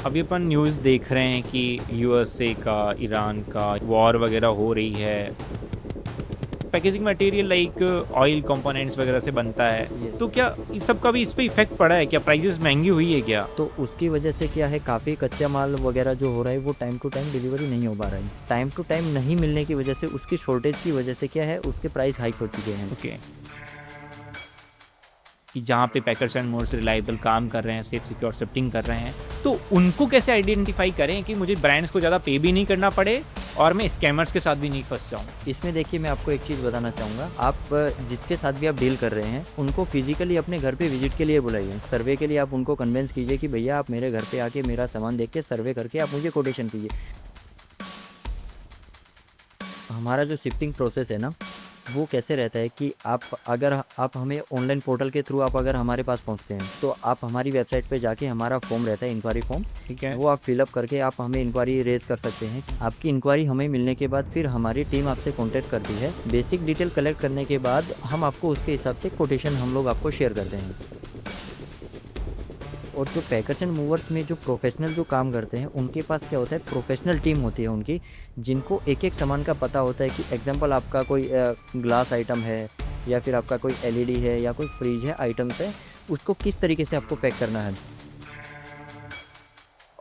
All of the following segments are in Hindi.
अभी अपन न्यूज़ देख रहे हैं कि यूएसए का, ईरान का वॉर वगैरह हो रही है। Packaging material like oil components वगैरह से बनता है। यस। तो क्या इस सब का भी इस पे इफ़ेक्ट पड़ा है क्या? प्राइसेज़ महँगी हुई है क्या? तो उसकी वजह से क्या है, काफ़ी कच्चा माल वगैरह जो हो रहा है वो टाइम टू टाइम डिलीवरी नहीं हो पा रहा है। टाइम टू टाइम नहीं मिलने की वजह से, उसकी शॉर्टेज की वजह से क्या है, उसके प्राइस हाइक हो चुके हैं। ओके। कि जहाँ पे पैकर्स एंड मोर्स रिलायबल काम कर रहे हैं, सेफ सिक्योर शिफ्टिंग कर रहे हैं, तो उनको कैसे आइडेंटिफ़ाई करें कि मुझे ब्रांड्स को ज़्यादा पे भी नहीं करना पड़े और मैं स्कैमर्स के साथ भी नहीं फँस जाऊँ? इसमें देखिए, मैं आपको एक चीज़ बताना चाहूँगा। आप जिसके साथ भी आप डील कर रहे हैं, उनको फिज़िकली अपने घर पे विज़िट के लिए बुलाइए। सर्वे के लिए आप उनको कन्विंस कीजिए कि भैया आप मेरे घर पे आके मेरा सामान देख के सर्वे करके आप मुझे कोटेशन कीजिए। हमारा जो शिफ्टिंग प्रोसेस है ना, वो कैसे रहता है कि आप हमें ऑनलाइन पोर्टल के थ्रू आप अगर हमारे पास पहुंचते हैं, तो आप हमारी वेबसाइट पे जाके हमारा फॉर्म रहता है, इंक्वायरी फॉर्म। ठीक है। वो आप फिलअप करके आप हमें इंक्वायरी रेज कर सकते हैं। आपकी इंक्वायरी हमें मिलने के बाद फिर हमारी टीम आपसे कांटेक्ट करती है। बेसिक डिटेल कलेक्ट करने के बाद हम आपको उसके हिसाब से कोटेशन हम लोग आपको शेयर करते हैं। और जो पैकर्स एंड मूवर्स में जो प्रोफेशनल जो काम करते हैं, उनके पास क्या होता है, प्रोफेशनल टीम होती है उनकी, जिनको एक एक सामान का पता होता है कि एग्जांपल आपका कोई ग्लास आइटम है, या फिर आपका कोई एलईडी है, या कोई फ्रिज है, आइटम्स है, उसको किस तरीके से आपको पैक करना है।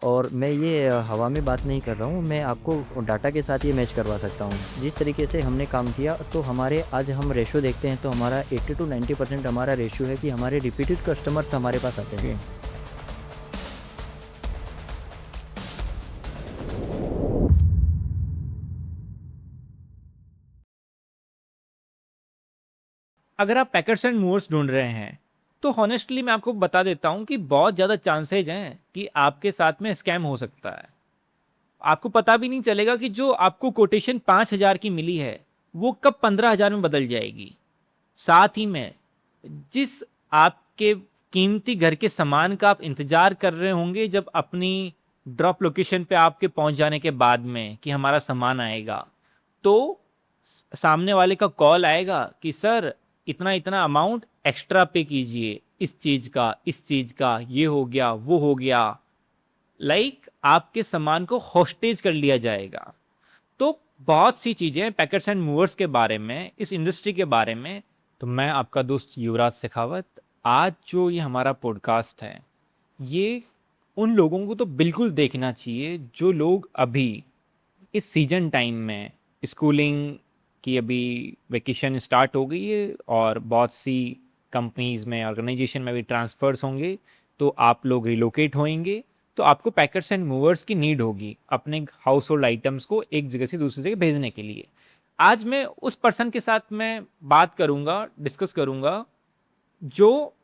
और मैं ये हवा में बात नहीं कर रहा हूँ, मैं आपको डाटा के साथ ये मैच करवा सकता हूँ। जिस तरीके से हमने काम किया, तो हमारे आज हम रेशो देखते हैं तो हमारा 80 to 90% हमारा रेशो है कि हमारे रिपीटेड कस्टमर्स हमारे पास आते हैं। ओके। अगर आप पैकर्स एंड मूवर्स ढूंढ रहे हैं, तो हॉनेस्टली मैं आपको बता देता हूँ कि बहुत ज़्यादा चांसेज हैं कि आपके साथ में स्कैम हो सकता है। आपको पता भी नहीं चलेगा कि जो आपको कोटेशन 5,000 की मिली है, वो कब 15,000 में बदल जाएगी। साथ ही में जिस आपके कीमती घर के सामान का आप इंतजार कर रहे होंगे, जब अपनी ड्रॉप लोकेशन पे आपके पहुंच जाने के बाद में कि हमारा सामान आएगा, तो सामने वाले का कॉल आएगा कि सर इतना इतना अमाउंट एक्स्ट्रा पे कीजिए, इस चीज़ का, इस चीज़ का, ये हो गया, वो हो गया। आपके सामान को हॉस्टेज कर लिया जाएगा। तो बहुत सी चीज़ें पैकर्स एंड मूवर्स के बारे में, इस इंडस्ट्री के बारे में। तो मैं आपका दोस्त युवराज शेखावत, आज जो ये हमारा पॉडकास्ट है, ये उन लोगों को तो बिल्कुल देखना चाहिए जो लोग अभी इस सीजन टाइम में, स्कूलिंग की अभी वेकेशन स्टार्ट हो गई है और बहुत सी कंपनीज में, ऑर्गेनाइजेशन में भी ट्रांसफ़र्स होंगे, तो आप लोग रिलोकेट होंगे, तो आपको पैकर्स एंड मूवर्स की नीड होगी अपने हाउस होल्ड आइटम्स को एक जगह से दूसरी जगह भेजने के लिए। आज मैं उस पर्सन के साथ मैं बात करूंगा, डिस्कस करूंगा, जो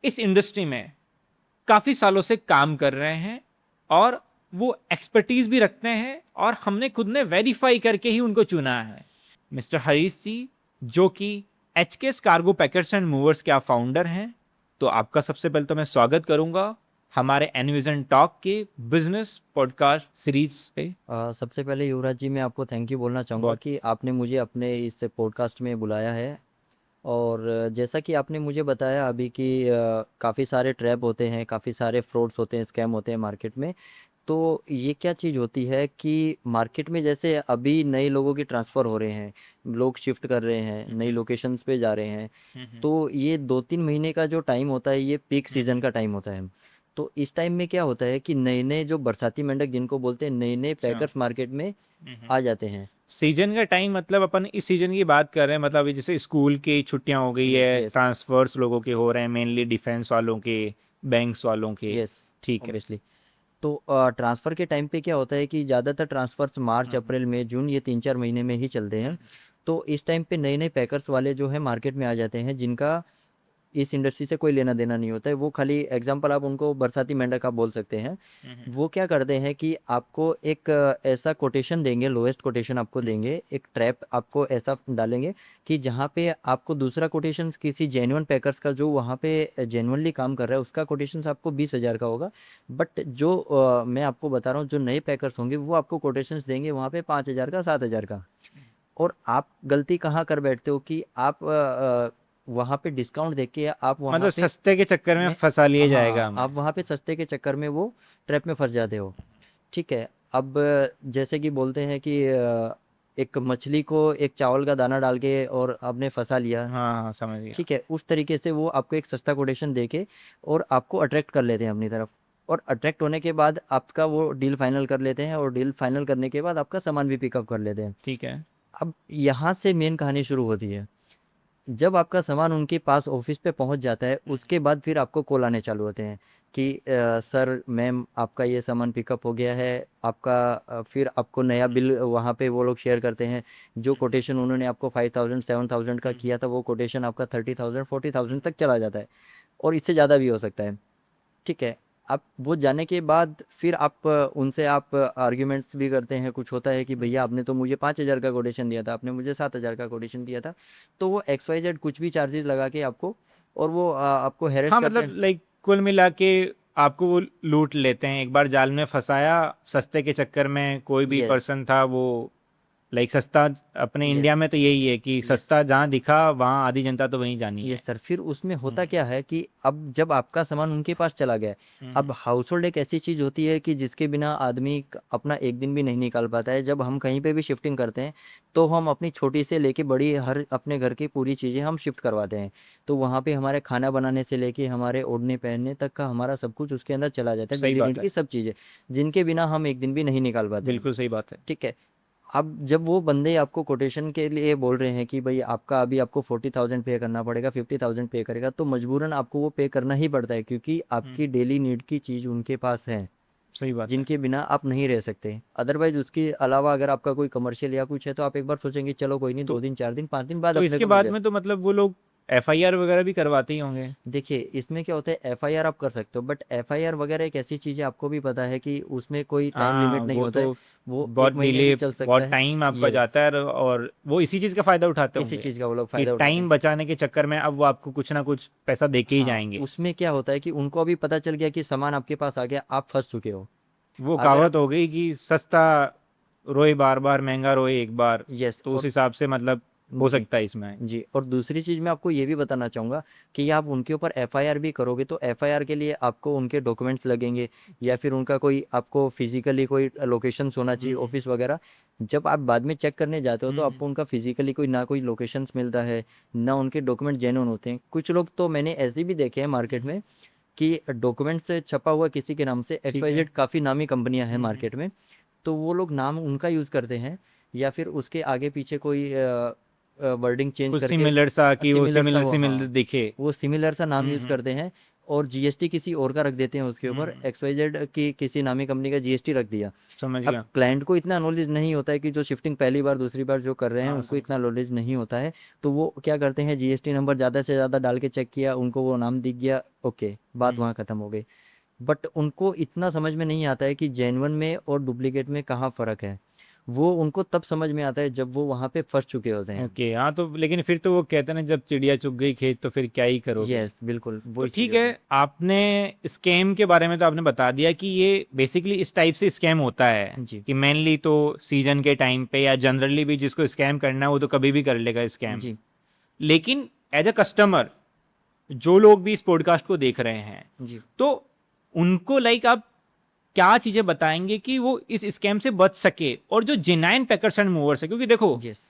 इस इंडस्ट्री में काफ़ी सालों से काम कर रहे हैं और वो एक्सपर्टीज भी रखते हैं, और हमने खुद ने वेरीफाई करके ही उनको चुना है। मिस्टर हरीश जी, जो कि एच के कार्गो पैकर्स एंड मूवर्स के आप फाउंडर हैं। तो आपका सबसे पहले तो मैं स्वागत करूंगा हमारे एनविजन टॉक के बिजनेस पॉडकास्ट सीरीज पे। सबसे पहले युवराज जी, मैं आपको थैंक यू बोलना चाहूँगा बहुत कि आपने मुझे अपने इस पॉडकास्ट में बुलाया है। और जैसा कि आपने मुझे बताया अभी कि काफ़ी सारे ट्रैप होते हैं, काफ़ी सारे फ्रॉड्स होते हैं, स्कैम होते हैं मार्केट में। तो ये क्या चीज़ होती है कि मार्केट में जैसे अभी नए लोगों की ट्रांसफ़र हो रहे हैं, लोग शिफ्ट कर रहे हैं, नई लोकेशंस पे जा रहे हैं। तो ये 2-3 महीने का जो टाइम होता है, ये पीक सीज़न का टाइम होता है। तो इस टाइम में क्या होता है कि नए-नए जो बरसाती मेंढक जिनको बोलते हैं, नए-नए अच्छा। पैकर्स मार्केट में आ जाते हैं। सीजन का टाइम मतलब अपन इस सीजन की बात कर रहे हैं, मतलब अभी जैसे स्कूल की छुट्टियां हो गई यस, है, यस, ट्रांसफर्स लोगों के हो रहे हैं, मेनली डिफेंस वालों के, बैंक्स वालों के। यस, ठीक है। ऑब्वियसली। तो ट्रांसफ़र के टाइम पे क्या होता है कि ज़्यादातर ट्रांसफ़र्स मार्च, हम्म। अप्रैल, मई, जून, ये 3-4 महीने में ही चलते हैं। तो इस टाइम पे नए-नए पैकर्स वाले जो हैं मार्केट में आ जाते हैं, जिनका इस इंडस्ट्री से कोई लेना-देना नहीं होता है। वो खाली एग्ज़ाम्पल आप उनको बरसाती मेंढक आप बोल सकते हैं। हम्म। वो क्या करते हैं कि आपको एक ऐसा कोटेशन देंगे, लोएस्ट कोटेशन आपको देंगे, एक ट्रैप आपको ऐसा डालेंगे कि जहाँ पे आपको दूसरा कोटेशन किसी जेन्युइन पैकर्स का, जो वहाँ पे जेन्युइनली काम कर रहा है, उसका कोटेशंस आपको 20,000 का होगा। बट जो मैं आपको बता रहा हूँ, जो नए पैकर्स होंगे वो आपको कोटेशंस देंगे वहाँ पे 5,000 का, 7,000 का। और आप गलती कहाँ कर बैठते हो कि आप वहाँ पे डिस्काउंट देके आप वहाँ मतलब पे सस्ते के चक्कर में में फंसा लिया जाएगा हाँ, आप हमें। वहाँ पे सस्ते के चक्कर में वो ट्रैप में फंस जाते हो। ठीक है, अब जैसे कि बोलते हैं कि एक मछली को एक चावल का दाना डाल के और आपने फंसा लिया। हाँ हाँ, समझ गया। ठीक है, उस तरीके से वो आपको एक सस्ता कोटेशन दे के और आपको अट्रैक्ट कर लेते हैं अपनी तरफ, और अट्रैक्ट होने के बाद आपका वो डील फाइनल कर लेते हैं, और डील फाइनल करने के बाद आपका सामान भी पिकअप कर लेते हैं। ठीक है। अब यहाँ से मेन कहानी शुरू होती है। जब आपका सामान उनके पास ऑफिस पे पहुंच जाता है, उसके बाद फिर आपको कॉल आने चालू होते हैं कि सर मैम आपका ये सामान पिकअप हो गया है, आपका फिर आपको नया बिल वहाँ पे वो लोग शेयर करते हैं। जो कोटेशन उन्होंने आपको 5000 7000 का किया था, वो कोटेशन आपका 30,000 40,000 तक चला जाता है, और इससे ज़्यादा भी हो सकता है। ठीक है, आप वो जाने के बाद फिर आप उनसे आप आर्ग्यूमेंट्स भी करते हैं। कुछ होता है कि भैया आपने तो मुझे 5,000 का कोटेशन दिया था, आपने मुझे 7,000 का कोटेशन दिया था, तो वो XYZ कुछ भी चार्जेस लगा के आपको, और वो आपको हैरेस हाँ, करते मतलब हैं। लाइक कुल मिला के आपको वो लूट लेते हैं। एक बार जाल में फंसाया, सस्ते के चक्कर में कोई भी यस, पर्सन था वो, लाइक सस्ता। अपने इंडिया यस, में तो यही है कि यस, सस्ता जहाँ दिखा वहाँ आधी जनता तो वहीं जानी है। Yes sir. फिर उसमें होता हम्म क्या है कि अब जब आपका सामान उनके पास चला गया है, अब हम्म हाउस होल्ड एक ऐसी चीज़ होती है कि जिसके बिना आदमी अपना एक दिन भी नहीं निकाल पाता है। जब हम कहीं पे भी शिफ्टिंग करते हैं, तो हम अपनी छोटी से लेके बड़ी हर अपने घर की पूरी चीज़ें हम शिफ्ट करवाते हैं। तो वहाँ पे हमारे खाना बनाने से लेके हमारे ओढ़ने पहनने तक का हमारा सब कुछ उसके अंदर चला जाता है, सही डेली बात नीड है। की सब चीज़ें, जिनके बिना हम एक दिन भी नहीं निकाल पाते हैं। बिल्कुल सही बात है। ठीक है, अब जब वो बंदे आपको कोटेशन के लिए बोल रहे हैं कि भाई आपका अभी आपको 40,000 पे करना पड़ेगा, 50,000 पे करेगा, तो मजबूरन आपको वो पे करना ही पड़ता है, क्योंकि आपकी हम्म डेली नीड की चीज़ उनके पास है, सही बात है। जिनके बिना आप नहीं रह सकते। अदरवाइज उसके अलावा अगर आपका कोई कमर्शियल या कुछ है, तो आप एक बार सोचेंगे चलो कोई नहीं, तो 2 दिन 4 दिन 5 दिन बाद तो अपने इसके को मिल बाद जाए। में तो मतलब वो लोग FIR वगैरह भी करवाते ही होंगे। देखिए, इसमें क्या होता है, एफआईआर आप कर सकते हो, बट एफआईआर वगैरह एक ऐसी चीज़ है, आपको भी पता है कि उसमें कोई टाइम हाँ, लिमिट नहीं वो होता है। तो वो बहुत 1 महीने भी डिले, चल सकता बहुत है। टाइम आपका यस, जाता है, और वो इसी चीज़ का फ़ायदा उठाते इसी होंगे चीज़ का वो लोग कि फ़ायदा उठाते टाइम हैं। बचाने के चक्कर में अब वो आपको कुछ ना कुछ पैसा दे के ही हाँ, जाएंगे। उसमें क्या होता है कि उनको अभी पता चल गया कि सामान आपके पास आ गया, आप फँस चुके हो। वो अगर कहावत आप हो गई कि सस्ता रोए बार बार, महंगा रोए एक बार। यस, तो उस और हिसाब से मतलब हो जी, सकता है इसमें। जी, और दूसरी चीज़ मैं आपको ये भी बताना चाहूँगा कि आप उनके ऊपर एफआईआर भी करोगे, तो एफआईआर के लिए आपको उनके डॉक्यूमेंट्स लगेंगे, या फिर उनका कोई आपको फिज़िकली कोई लोकेशंस होना चाहिए, हम्म ऑफ़िस वगैरह। जब आप बाद में चेक करने जाते हो, तो हम्म आपको उनका फिज़िकली कोई ना कोई लोकेशंस मिलता है, ना उनके डॉक्यूमेंट जेन्युइन होते हैं। कुछ लोग तो मैंने ऐसे भी देखे हैं मार्केट हम्म, में कि डॉक्यूमेंट्स छपा हुआ किसी के नाम से, ठीक है। XYZ काफ़ी नामी कंपनियाँ हैं हम्म, मार्केट में, तो वो लोग नाम उनका यूज़ करते हैं, या फिर उसके आगे पीछे कोई वर्डिंग चेंज कुछ करके सिमिलर सा कि वो सिमिलर सा, सिमिलर वो सिमिलर हाँ, दिखे। वो सिमिलर सा नाम यूज़ हम्म करते हैं, और जीएसटी किसी और का रख देते हैं उसके ऊपर, हम्म, XYZ की किसी नामी कंपनी का जीएसटी रख दिया। समझ अब गया। क्लाइंट को इतना नॉलेज नहीं होता है, कि जो शिफ्टिंग पहली बार दूसरी बार जो कर रहे हैं हाँ, उनको समझ इतना गया। नॉलेज नहीं होता है, तो वो क्या करते हैं, जीएसटी नंबर ज़्यादा से ज़्यादा डाल के चेक किया, उनको वो नाम दिख गया, ओके, बात हम्म वहाँ ख़त्म हो गई। बट उनको इतना समझ में नहीं आता है कि जेन्युइन में और डुप्लीकेट में कहाँ फ़र्क है। वो उनको तब समझ में आता है जब वो वहाँ पे फँस चुके होते हैं। ओके। हाँ, तो लेकिन फिर तो वो कहते हैं ना, जब चिड़िया चुग गई खेत तो फिर क्या ही करोगे। यस, बिल्कुल, तो वही चीज़ ठीक होता है। है, आपने स्कैम के बारे में तो आपने बता दिया कि ये बेसिकली इस टाइप से स्कैम होता है, जी, कि मेनली तो सीजन के टाइम पे, या जनरली भी जिसको स्कैम करना है वो तो कभी भी कर लेगा स्कैम। जी, लेकिन एज अ कस्टमर, जो लोग भी इस पॉडकास्ट को देख रहे हैं, जी, तो उनको लाइक आप क्या चीज़ें बताएंगे कि वो इस स्कैम से बच सके, और जो जेन्युइन पैकर्स एंड मूवर्स है, क्योंकि देखो यस,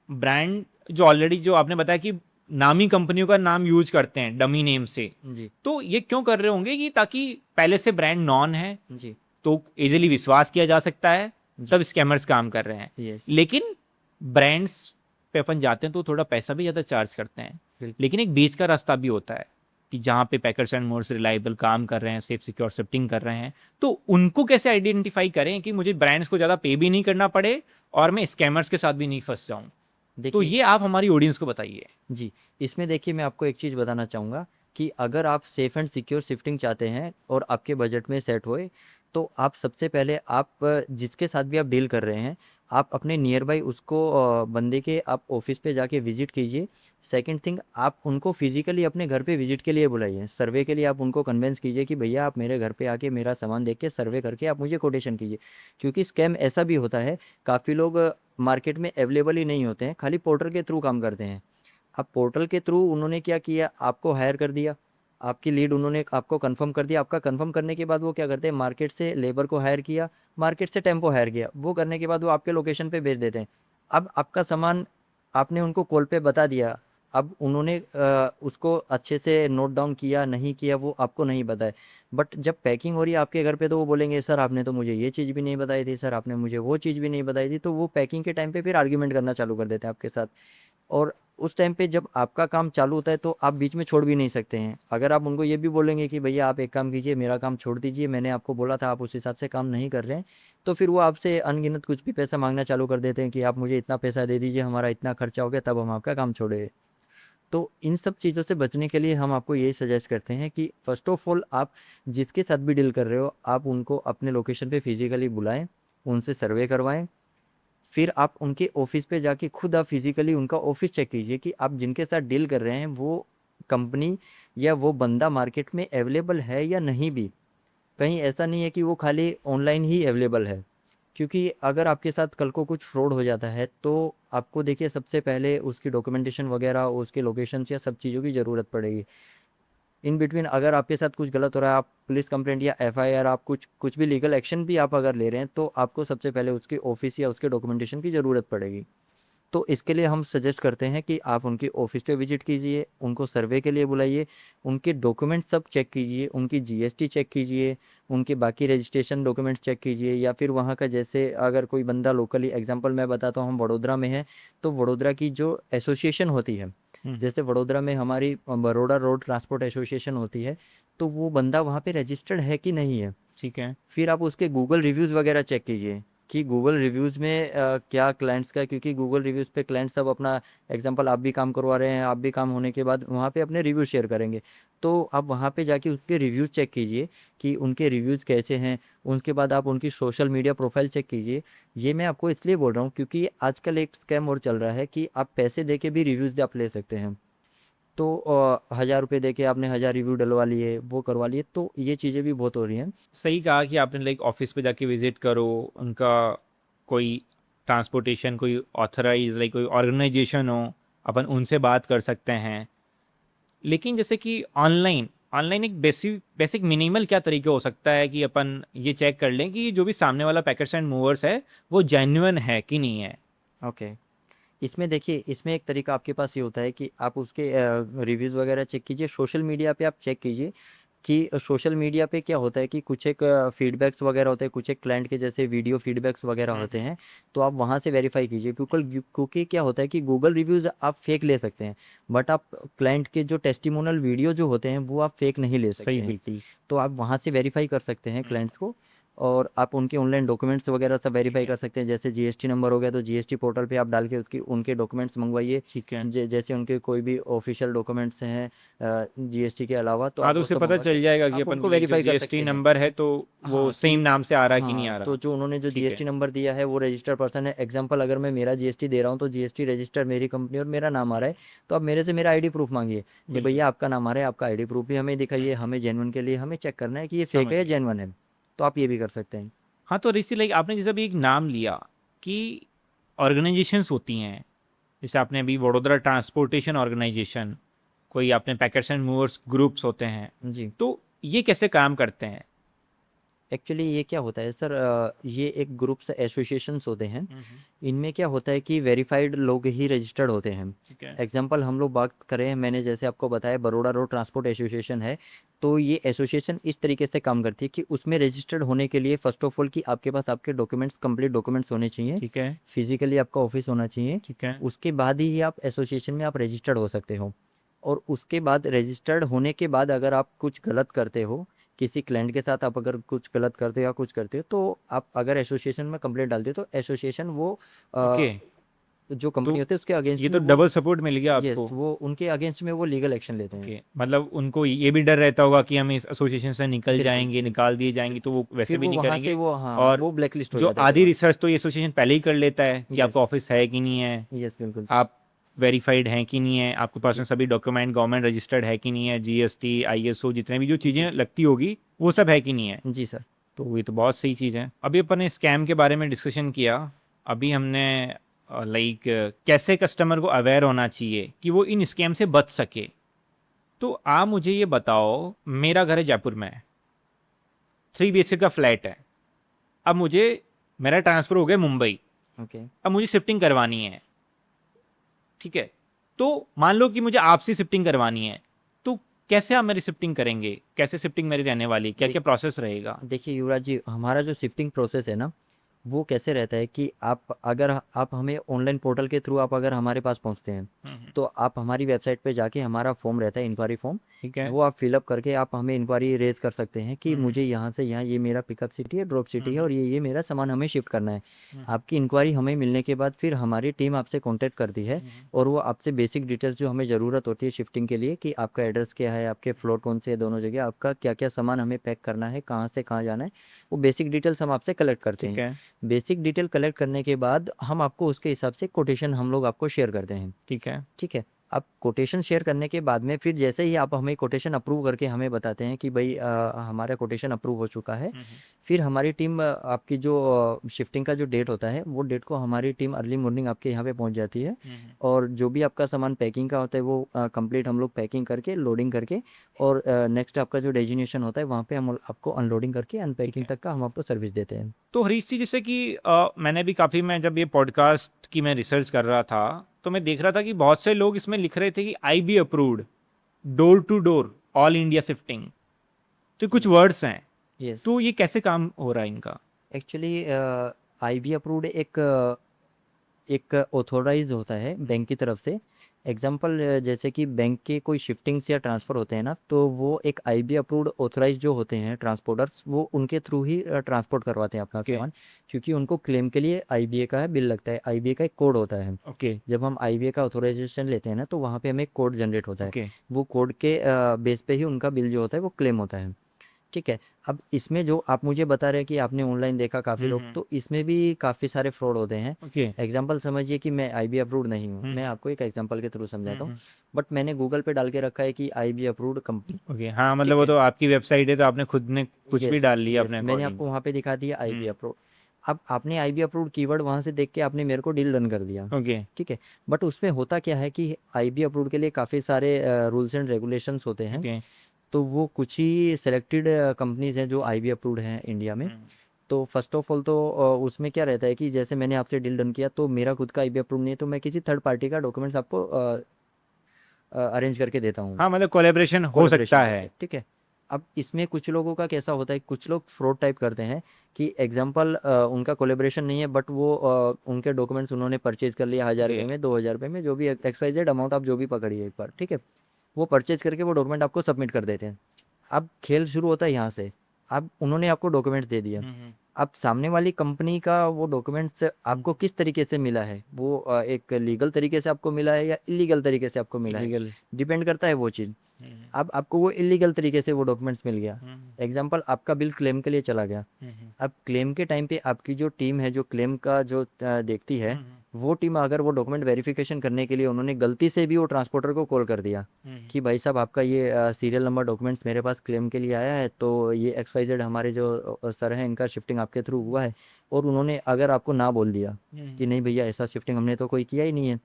ब्रांड जो ऑलरेडी जो आपने बताया कि नामी कंपनियों का नाम यूज करते हैं डमी नेम से, जी, तो ये क्यों कर रहे होंगे कि ताकि पहले से ब्रांड नॉन है, जी, तो इजीली विश्वास किया जा सकता है, जी, तब स्कैमर्स काम कर रहे हैं। यस, लेकिन ब्रांड्स पे अपन जाते हैं तो थोड़ा पैसा भी ज़्यादा चार्ज करते हैं। बिल्कुल। लेकिन एक बीच का रास्ता भी होता है कि जहाँ पे पैकर्स एंड मोर्स रिलायबल काम कर रहे हैं, सेफ सिक्योर शिफ्टिंग कर रहे हैं, तो उनको कैसे आइडेंटिफाई करें कि मुझे ब्रांड्स को ज़्यादा पे भी नहीं करना पड़े और मैं स्कैमर्स के साथ भी नहीं फंस जाऊँ। तो देखिए, ये आप हमारी ऑडियंस को बताइए। जी, इसमें देखिए मैं आपको एक चीज़ बताना चाहूँगा कि अगर आप सेफ़ एंड सिक्योर शिफ्टिंग चाहते हैं और आपके बजट में सेट होए, तो आप सबसे पहले आप जिसके साथ भी आप डील कर रहे हैं, आप अपने नियर बाय उसको बंदे के आप ऑफ़िस पे जाके विज़िट कीजिए। सेकंड थिंग, आप उनको फ़िज़िकली अपने घर पे विज़िट के लिए बुलाइए। सर्वे के लिए आप उनको कन्विंस कीजिए कि भैया आप मेरे घर पे आके मेरा सामान देख के सर्वे करके आप मुझे कोटेशन कीजिए। क्योंकि स्कैम ऐसा भी होता है, काफ़ी लोग मार्केट में अवेलेबल ही नहीं होते हैं, खाली पोर्टर के थ्रू काम करते हैं। अब पोर्टल के थ्रू उन्होंने क्या किया, आपको हायर कर दिया, आपकी लीड उन्होंने आपको कंफर्म कर दिया, आपका कंफर्म करने के बाद वो क्या करते हैं, मार्केट से लेबर को हायर किया, मार्केट से टेम्पो हायर किया, वो करने के बाद वो आपके लोकेशन पे भेज देते हैं। अब आपका सामान आपने उनको कॉल पे बता दिया, अब उन्होंने उसको अच्छे से नोट डाउन किया नहीं किया वो आपको नहीं बताए, बट जब पैकिंग हो रही है आपके घर पे तो वो बोलेंगे सर आपने तो मुझे ये चीज़ भी नहीं बताई थी, सर आपने मुझे वो चीज़ भी नहीं बताई थी, तो वो पैकिंग के टाइम पे फिर आर्ग्यूमेंट करना चालू कर देते हैं आपके साथ। और उस टाइम पे जब आपका काम चालू होता है तो आप बीच में छोड़ भी नहीं सकते हैं। अगर आप उनको ये भी बोलेंगे कि भैया आप एक काम कीजिए, मेरा काम छोड़ दीजिए, मैंने आपको बोला था आप उस हिसाब से काम नहीं कर रहे हैं, तो फिर वो आपसे अनगिनत कुछ भी पैसा मांगना चालू कर देते हैं कि आप मुझे इतना पैसा दे दीजिए, हमारा इतना खर्चा हो गया तब हम आपका काम छोड़े। तो इन सब चीज़ों से बचने के लिए हम आपको यही सजेस्ट करते हैं कि फर्स्ट ऑफ ऑल आप जिसके साथ भी डील कर रहे हो आप उनको अपने लोकेशन पे फिजिकली बुलाएं, उनसे सर्वे करवाएं, फिर आप उनके ऑफिस पे जाके खुद आप फिजिकली उनका ऑफिस चेक कीजिए कि आप जिनके साथ डील कर रहे हैं वो कंपनी या वो बंदा मार्केट में अवेलेबल है या नहीं भी। कहीं ऐसा नहीं है कि वो खाली ऑनलाइन ही अवेलेबल है, क्योंकि अगर आपके साथ कल को कुछ फ्रॉड हो जाता है तो आपको देखिए सबसे पहले उसकी डॉक्यूमेंटेशन वगैरह, उसके लोकेशंस या सब चीज़ों की ज़रूरत पड़ेगी। इन बिटवीन अगर आपके साथ कुछ गलत हो रहा है, आप पुलिस कंप्लेंट या एफआईआर, आप कुछ कुछ भी लीगल एक्शन भी आप अगर ले रहे हैं तो आपको सबसे पहले उसके ऑफिस या उसके डॉक्यूमेंटेशन की ज़रूरत पड़ेगी। तो इसके लिए हम सजेस्ट करते हैं कि आप उनके ऑफिस पे विजिट कीजिए, उनको सर्वे के लिए बुलाइए, उनके डॉक्यूमेंट सब चेक कीजिए, उनकी जीएसटी चेक कीजिए, उनके बाकी रजिस्ट्रेशन डॉक्यूमेंट्स चेक कीजिए, या फिर वहाँ का जैसे अगर कोई बंदा लोकली एग्जांपल मैं बताता हूँ, हम वडोदरा में हैं तो वडोदरा की जो एसोसिएशन होती है, जैसे वडोदरा में हमारी बड़ौदा रोड ट्रांसपोर्ट एसोसिएशन होती है, तो वो बंदा वहाँ पे रजिस्टर्ड है कि नहीं है। ठीक है। फिर आप उसके गूगल रिव्यूज़ वगैरह चेक कीजिए कि गूगल रिव्यूज़ में क्या क्लाइंट्स का, क्योंकि गूगल रिव्यूज़ पे क्लाइंट सब अपना एग्जांपल आप भी काम करवा रहे हैं, आप भी काम होने के बाद वहाँ पे अपने रिव्यू शेयर करेंगे, तो आप वहाँ पे जाके उसके रिव्यूज़ चेक कीजिए कि उनके रिव्यूज़ कैसे हैं। उसके बाद आप उनकी सोशल मीडिया प्रोफाइल चेक कीजिए। ये मैं आपको इसलिए बोल रहा हूँ क्योंकि आजकल एक स्कैम और चल रहा है कि आप पैसे दे के भी रिव्यूज़ आप ले सकते हैं। तो 1000 रुपये दे के आपने 1000 रिव्यू डलवा लिए, वो करवा लिए, तो ये चीज़ें भी बहुत हो रही हैं। सही कहा कि आपने लाइक ऑफिस पे जाके विजिट करो, उनका कोई ट्रांसपोर्टेशन कोई ऑथराइज लाइक कोई ऑर्गेनाइजेशन हो, अपन उनसे बात कर सकते हैं। लेकिन जैसे कि ऑनलाइन ऑनलाइन एक बेसिक बेसिक मिनिमल क्या तरीका हो सकता है कि अपन ये चेक कर लें कि जो भी सामने वाला पैकेट्स एंड मूवर्स है वो जेन्युइन है कि नहीं है। ओके। इसमें देखिए, इसमें एक तरीका आपके पास ये होता है कि आप उसके रिव्यूज़ वगैरह चेक कीजिए, सोशल मीडिया पे आप चेक कीजिए कि सोशल मीडिया पे क्या होता है कि कुछ एक फीडबैक्स वगैरह होते हैं, कुछ एक क्लाइंट के जैसे वीडियो फीडबैक्स वगैरह होते हैं, तो आप वहाँ से वेरीफाई कीजिए। क्योंकि क्या होता है कि गूगल रिव्यूज़ आप फेक ले सकते हैं, बट आप क्लाइंट के जो टेस्टिमोनियल वीडियो जो होते हैं वो आप फेक नहीं ले सही, सकते हैं। बिल्कुल। तो आप वहाँ से वेरीफाई कर सकते हैं हम्म, क्लाइंट्स को, और आप उनके ऑनलाइन डॉक्यूमेंट्स वगैरह सब ठीक वेरीफाई है। कर सकते हैं। जैसे जीएसटी नंबर हो गया तो जीएसटी पोर्टल पे आप डाल के उसकी उनके डॉक्यूमेंट्स मंगवाइए। ठीक है। जैसे उनके कोई भी ऑफिशियल डॉक्यूमेंट्स हैं जीएसटी के अलावा, तो हाँ, आप तो वो उससे सब पता मंगवा के चल जाएगा कि आप अपन उनको को लाइक जो वेरीफाई कर जीएसटी सकते हैं। नंबर है तो वो हाँ सेम कि नाम से आ रहा है कि नहीं हाँ, आ तो रहा। जो उन्होंने जो ठीक है। जीएसटी नंबर दिया है वो रजिस्टर्ड पर्सन है। एग्जांपल अगर मैं मेरा जीएसटी दे रहा हूँ तो जीएसटी रजिस्टर मेरी कंपनी और मेरा नाम आ रहा है, तो आप मेरे से मेरा आईडी प्रूफ मांगिए कि बिल्कुल। भैया आपका नाम आ रहा है, आपका आईडी प्रूफ भी हमें दिखाइए, हम्म, हमें जेन्युइन के लिए हमें चेक करना है कि ये फेक समझ है या गया। जेन्युइन है। तो आप ये भी कर सकते हैं। हाँ, तो ऋषि लाइक आपने जैसे अभी एक नाम लिया कि ऑर्गेनाइजेशंस होती हैं, जैसे आपने अभी वडोदरा ट्रांसपोर्टेशन ऑर्गेनाइजेशन, कोई आपने पैकेट्स एंड मूवर्स ग्रुप्स होते हैं, जी। तो ये कैसे काम करते हैं? एक्चुअली ये क्या होता है सर, ये एक ग्रुप्स एसोसिएशंस होते हैं। हम्म। इनमें क्या होता है कि वेरीफाइड लोग ही रजिस्टर्ड होते हैं। ठीक है। एग्जांपल हम लोग बात करें, मैंने जैसे आपको बताया बरोड़ा रोड ट्रांसपोर्ट एसोसिएशन है, तो ये एसोसिएशन इस तरीके से काम करती है कि उसमें रजिस्टर्ड होने के लिए फर्स्ट ऑफ ऑल कि आपके पास आपके डॉक्यूमेंट्स कंप्लीट डॉक्यूमेंट्स होने चाहिए, ठीक है। फिजिकली आपका ऑफिस होना चाहिए। ठीक है। उसके बाद ही आप एसोसिएशन में आप रजिस्टर्ड हो सकते हो। और उसके बाद रजिस्टर्ड होने के बाद अगर आप कुछ गलत करते हो, किसी क्लाइंट के साथ आप अगर कुछ गलत करते हो या कुछ करते हो, तो आप अगर एसोसिएशन में कंप्लेंट डालते हो तो एसोसिएशन वो ओके। जो कंपनी तो होती है उसके अगेंस्ट ये में तो वो, डबल सपोर्ट मिल गया यस, आपको। वो उनके अगेंस्ट में वो लीगल एक्शन लेते हैं। ओके, मतलब उनको ये भी डर रहता होगा कि हम इस एसोसिएशन से निकल बिल्कुल, जाएंगे, निकाल दिए जाएंगे, तो बिल्कुल। वो वैसे फिर भी वो नहीं वहाँ से करेंगे। वो, हाँ, और वो ब्लैक लिस्ट हो जो जाता है फिर आधी वहाँ से। रिसर्च तो ये एसोसिएशन पहले ही कर लेता है कि आपका यस, ऑफिस है कि नहीं है, यस, बिल्कुल सर। आप वेरीफाइड हैं कि नहीं है, आपके पास में जी, सभी डॉक्यूमेंट गवर्नमेंट रजिस्टर्ड है कि नहीं है, जीएसटी आईएसओ जितने भी जो चीज़ें जी, लगती होगी वो सब है कि नहीं है। जी सर। तो ये तो बहुत सही चीज़ है। अभी अपन ने स्कैम के बारे में डिस्कशन किया। अभी हमने लाइक कैसे कस्टमर को अवेयर होना चाहिए कि वो इन स्कैम से बच सके। तो आप मुझे ये बताओ, मेरा घर है जयपुर में, 3 BHK का फ्लैट है। अब मुझे, मेरा ट्रांसफ़र हो गया मुंबई, ओके। अब मुझे शिफ्टिंग करवानी है, ठीक है? तो मान लो कि मुझे आपसे शिफ्टिंग करवानी है, तो कैसे आप मेरी शिफ्टिंग करेंगे? कैसे शिफ्टिंग मेरी रहने वाली? देख क्या-क्या प्रोसेस रहेगा? देखिए युवराज जी, हमारा जो शिफ्टिंग प्रोसेस है ना, वो कैसे रहता है कि आप हमें ऑनलाइन पोर्टल के थ्रू आप अगर हमारे पास पहुंचते हैं, हुँ। तो आप हमारी वेबसाइट पे जाके हमारा फॉर्म रहता है, इंक्वायरी फॉर्म। ठीक है। वो आप फिलअप करके आप हमें इंक्वायरी रेज कर सकते हैं कि हुँ, हुँ। मुझे यहाँ से यहाँ, ये मेरा पिकअप सिटी है, ड्रॉप हुँ, सिटी है, हुँ। और ये मेरा सामान हमें शिफ्ट करना है। हुँ, हुँ। आपकी इंक्वायरी हमें मिलने के बाद फिर हमारी टीम आपसे कांटेक्ट करती है, हुँ, हुँ। और वो आपसे बेसिक डिटेल्स जो हमें ज़रूरत होती है शिफ्टिंग के लिए, कि आपका एड्रेस क्या है, आपके फ्लोर कौन से है, दोनों जगह आपका क्या क्या सामान हमें पैक करना है, कहाँ से कहाँ जाना है, वो बेसिक डिटेल्स हम आपसे कलेक्ट करते ठीक हैं। है, बेसिक डिटेल कलेक्ट करने के बाद हम आपको उसके हिसाब से कोटेशन हम लोग आपको शेयर करते हैं। ठीक है। ठीक है। अब कोटेशन शेयर करने के बाद में फिर जैसे ही आप हमें कोटेशन अप्रूव करके हमें बताते हैं कि भाई हमारा कोटेशन अप्रूव हो चुका है, हुँ, हुँ। फिर हमारी टीम आपकी जो शिफ्टिंग का जो डेट होता है, वो डेट को हमारी टीम अर्ली मॉर्निंग आपके यहाँ पे पहुँच जाती है, हुँ, हुँ। और जो भी आपका सामान पैकिंग का होता है वो कंप्लीट हम लोग पैकिंग करके लोडिंग करके, और नेक्स्ट आपका जो डेस्टिनेशन होता है वहाँ पे हम आपको अनलोडिंग करके ठीक अनपैकिंग है। तक का हम आपको सर्विस देते हैं। तो हरीश जी, जैसे कि मैंने भी काफ़ी, मैं जब ये पॉडकास्ट की मैं रिसर्च कर रहा था, तो मैं देख रहा था कि बहुत से लोग इसमें लिख रहे थे कि IB approved, door to door, all India shifting. तो कुछ यस। वर्ड्स हैं, यस। तो ये कैसे काम हो रहा है इनका? एक्चुअली आईबी अप्रूव्ड एक ऑथोराइज होता है बैंक की तरफ से। एग्जांपल जैसे कि बैंक के कोई शिफ्टिंग्स या ट्रांसफ़र होते हैं ना, तो वो एक आईबी अप्रूव्ड ऑथोराइज जो होते हैं ट्रांसपोर्टर्स, वो उनके थ्रू ही ट्रांसपोर्ट करवाते हैं अपना ओके। सामान, क्योंकि उनको क्लेम के लिए आईबीए का है बिल लगता है, आईबीए का एक कोड होता है। ओके। जब हम आईबीए का ऑथोराइजेशन लेते हैं ना, तो वहाँ पे हमें एक कोड जनरेट होता है। ओके। वो कोड के बेस पे ही उनका बिल जो होता है वो क्लेम होता है। ठीक है। अब इसमें जो आप मुझे बता रहे हैं कि आपने ऑनलाइन देखा काफ़ी हुँ, लोग, हुँ। तो इसमें भी काफ़ी सारे फ्रॉड होते हैं। ओके। एग्जांपल समझिए कि मैं आईबी अप्रूव्ड नहीं हूँ, हुँ, मैं हुँ। आपको एक एग्जांपल के थ्रू हुँ, समझाता हूँ। हुँ। बट मैंने गूगल पे डाल के रखा है कि आईबी अप्रूव्ड कंपनी। ओके, हाँ, मतलब ठीक वो है। तो आपकी वेबसाइट है, तो आपने खुद ने कुछ भी यस। डाल लिया यस, अपने मैंने अकॉर्डिंग। आपको वहाँ पे दिखा दिया आईबी हुँ। अप्रूव्ड। अब आपने आईबी अप्रूव्ड कीवर्ड वहाँ से देख के आपने मेरे को डील डन कर दिया। ओके। ठीक है। बट उसमें होता क्या है कि आईबी अप्रूव्ड के लिए काफ़ी सारे रूल्स एंड रेगुलेशंस होते हैं। ओके। तो वो कुछ ही सेलेक्टेड कंपनीज हैं जो आईबी अप्रूव्ड हैं इंडिया में। हुँ। तो फर्स्ट ऑफ ऑल तो उसमें क्या रहता है कि जैसे मैंने आपसे डील डन किया, तो मेरा खुद का आईबी अप्रूव नहीं है, तो मैं किसी थर्ड पार्टी का डॉक्यूमेंट्स आपको अरेंज करके देता हूँ, हाँ, मतलब कोलैबोरेशन हो कोलैबोरेशन सकता करके। है। ठीक है। अब इसमें कुछ लोगों का कैसा होता है, कुछ लोग फ्रॉड टाइप करते हैं कि एग्जांपल उनका कोलैबोरेशन नहीं है, बट वो उनके डॉक्यूमेंट्स उन्होंने परचेज कर लिया 1000 रुपये ओके। में, 2000 रुपये में, जो भी एक्स वाई जेड अमाउंट आप जो भी पकड़िए एक बार। ठीक है। वो परचेज करके वो डॉक्यूमेंट आपको सबमिट कर देते हैं। अब खेल शुरू होता है यहाँ से। अब उन्होंने आपको डॉक्यूमेंट दे दिया। हुँ, हुँ। अब सामने वाली कंपनी का वो डॉक्यूमेंट्स हुँ। आपको किस तरीके से मिला है, वो एक लीगल तरीके से आपको मिला है या इलीगल तरीके से आपको मिला है, इलीगल। डिपेंड करता है वो चीज़। हुँ, हुँ। अब आपको वो इलीगल तरीके से वो डॉक्यूमेंट्स मिल गया। हुँ, हुँ। एग्जांपल, आपका बिल क्लेम के लिए चला गया। हुँ, हुँ। अब क्लेम के टाइम पे आपकी जो टीम है जो क्लेम का जो देखती हुँ, है, हुँ। वो टीम अगर वो डॉक्यूमेंट वेरिफिकेशन करने के लिए उन्होंने गलती से भी वो ट्रांसपोर्टर को कॉल कर दिया हुँ, हुँ। कि भाई साहब आपका ये सीरियल नंबर डॉक्यूमेंट्स मेरे पास क्लेम के लिए आया है, तो ये एक्स वाई जेड हमारे जो सर हैं इनका शिफ्टिंग आपके थ्रू हुआ है, और उन्होंने अगर आपको ना बोल दिया हुँ, हुँ। कि नहीं भैया ऐसा शिफ्टिंग हमने तो कोई किया ही नहीं है,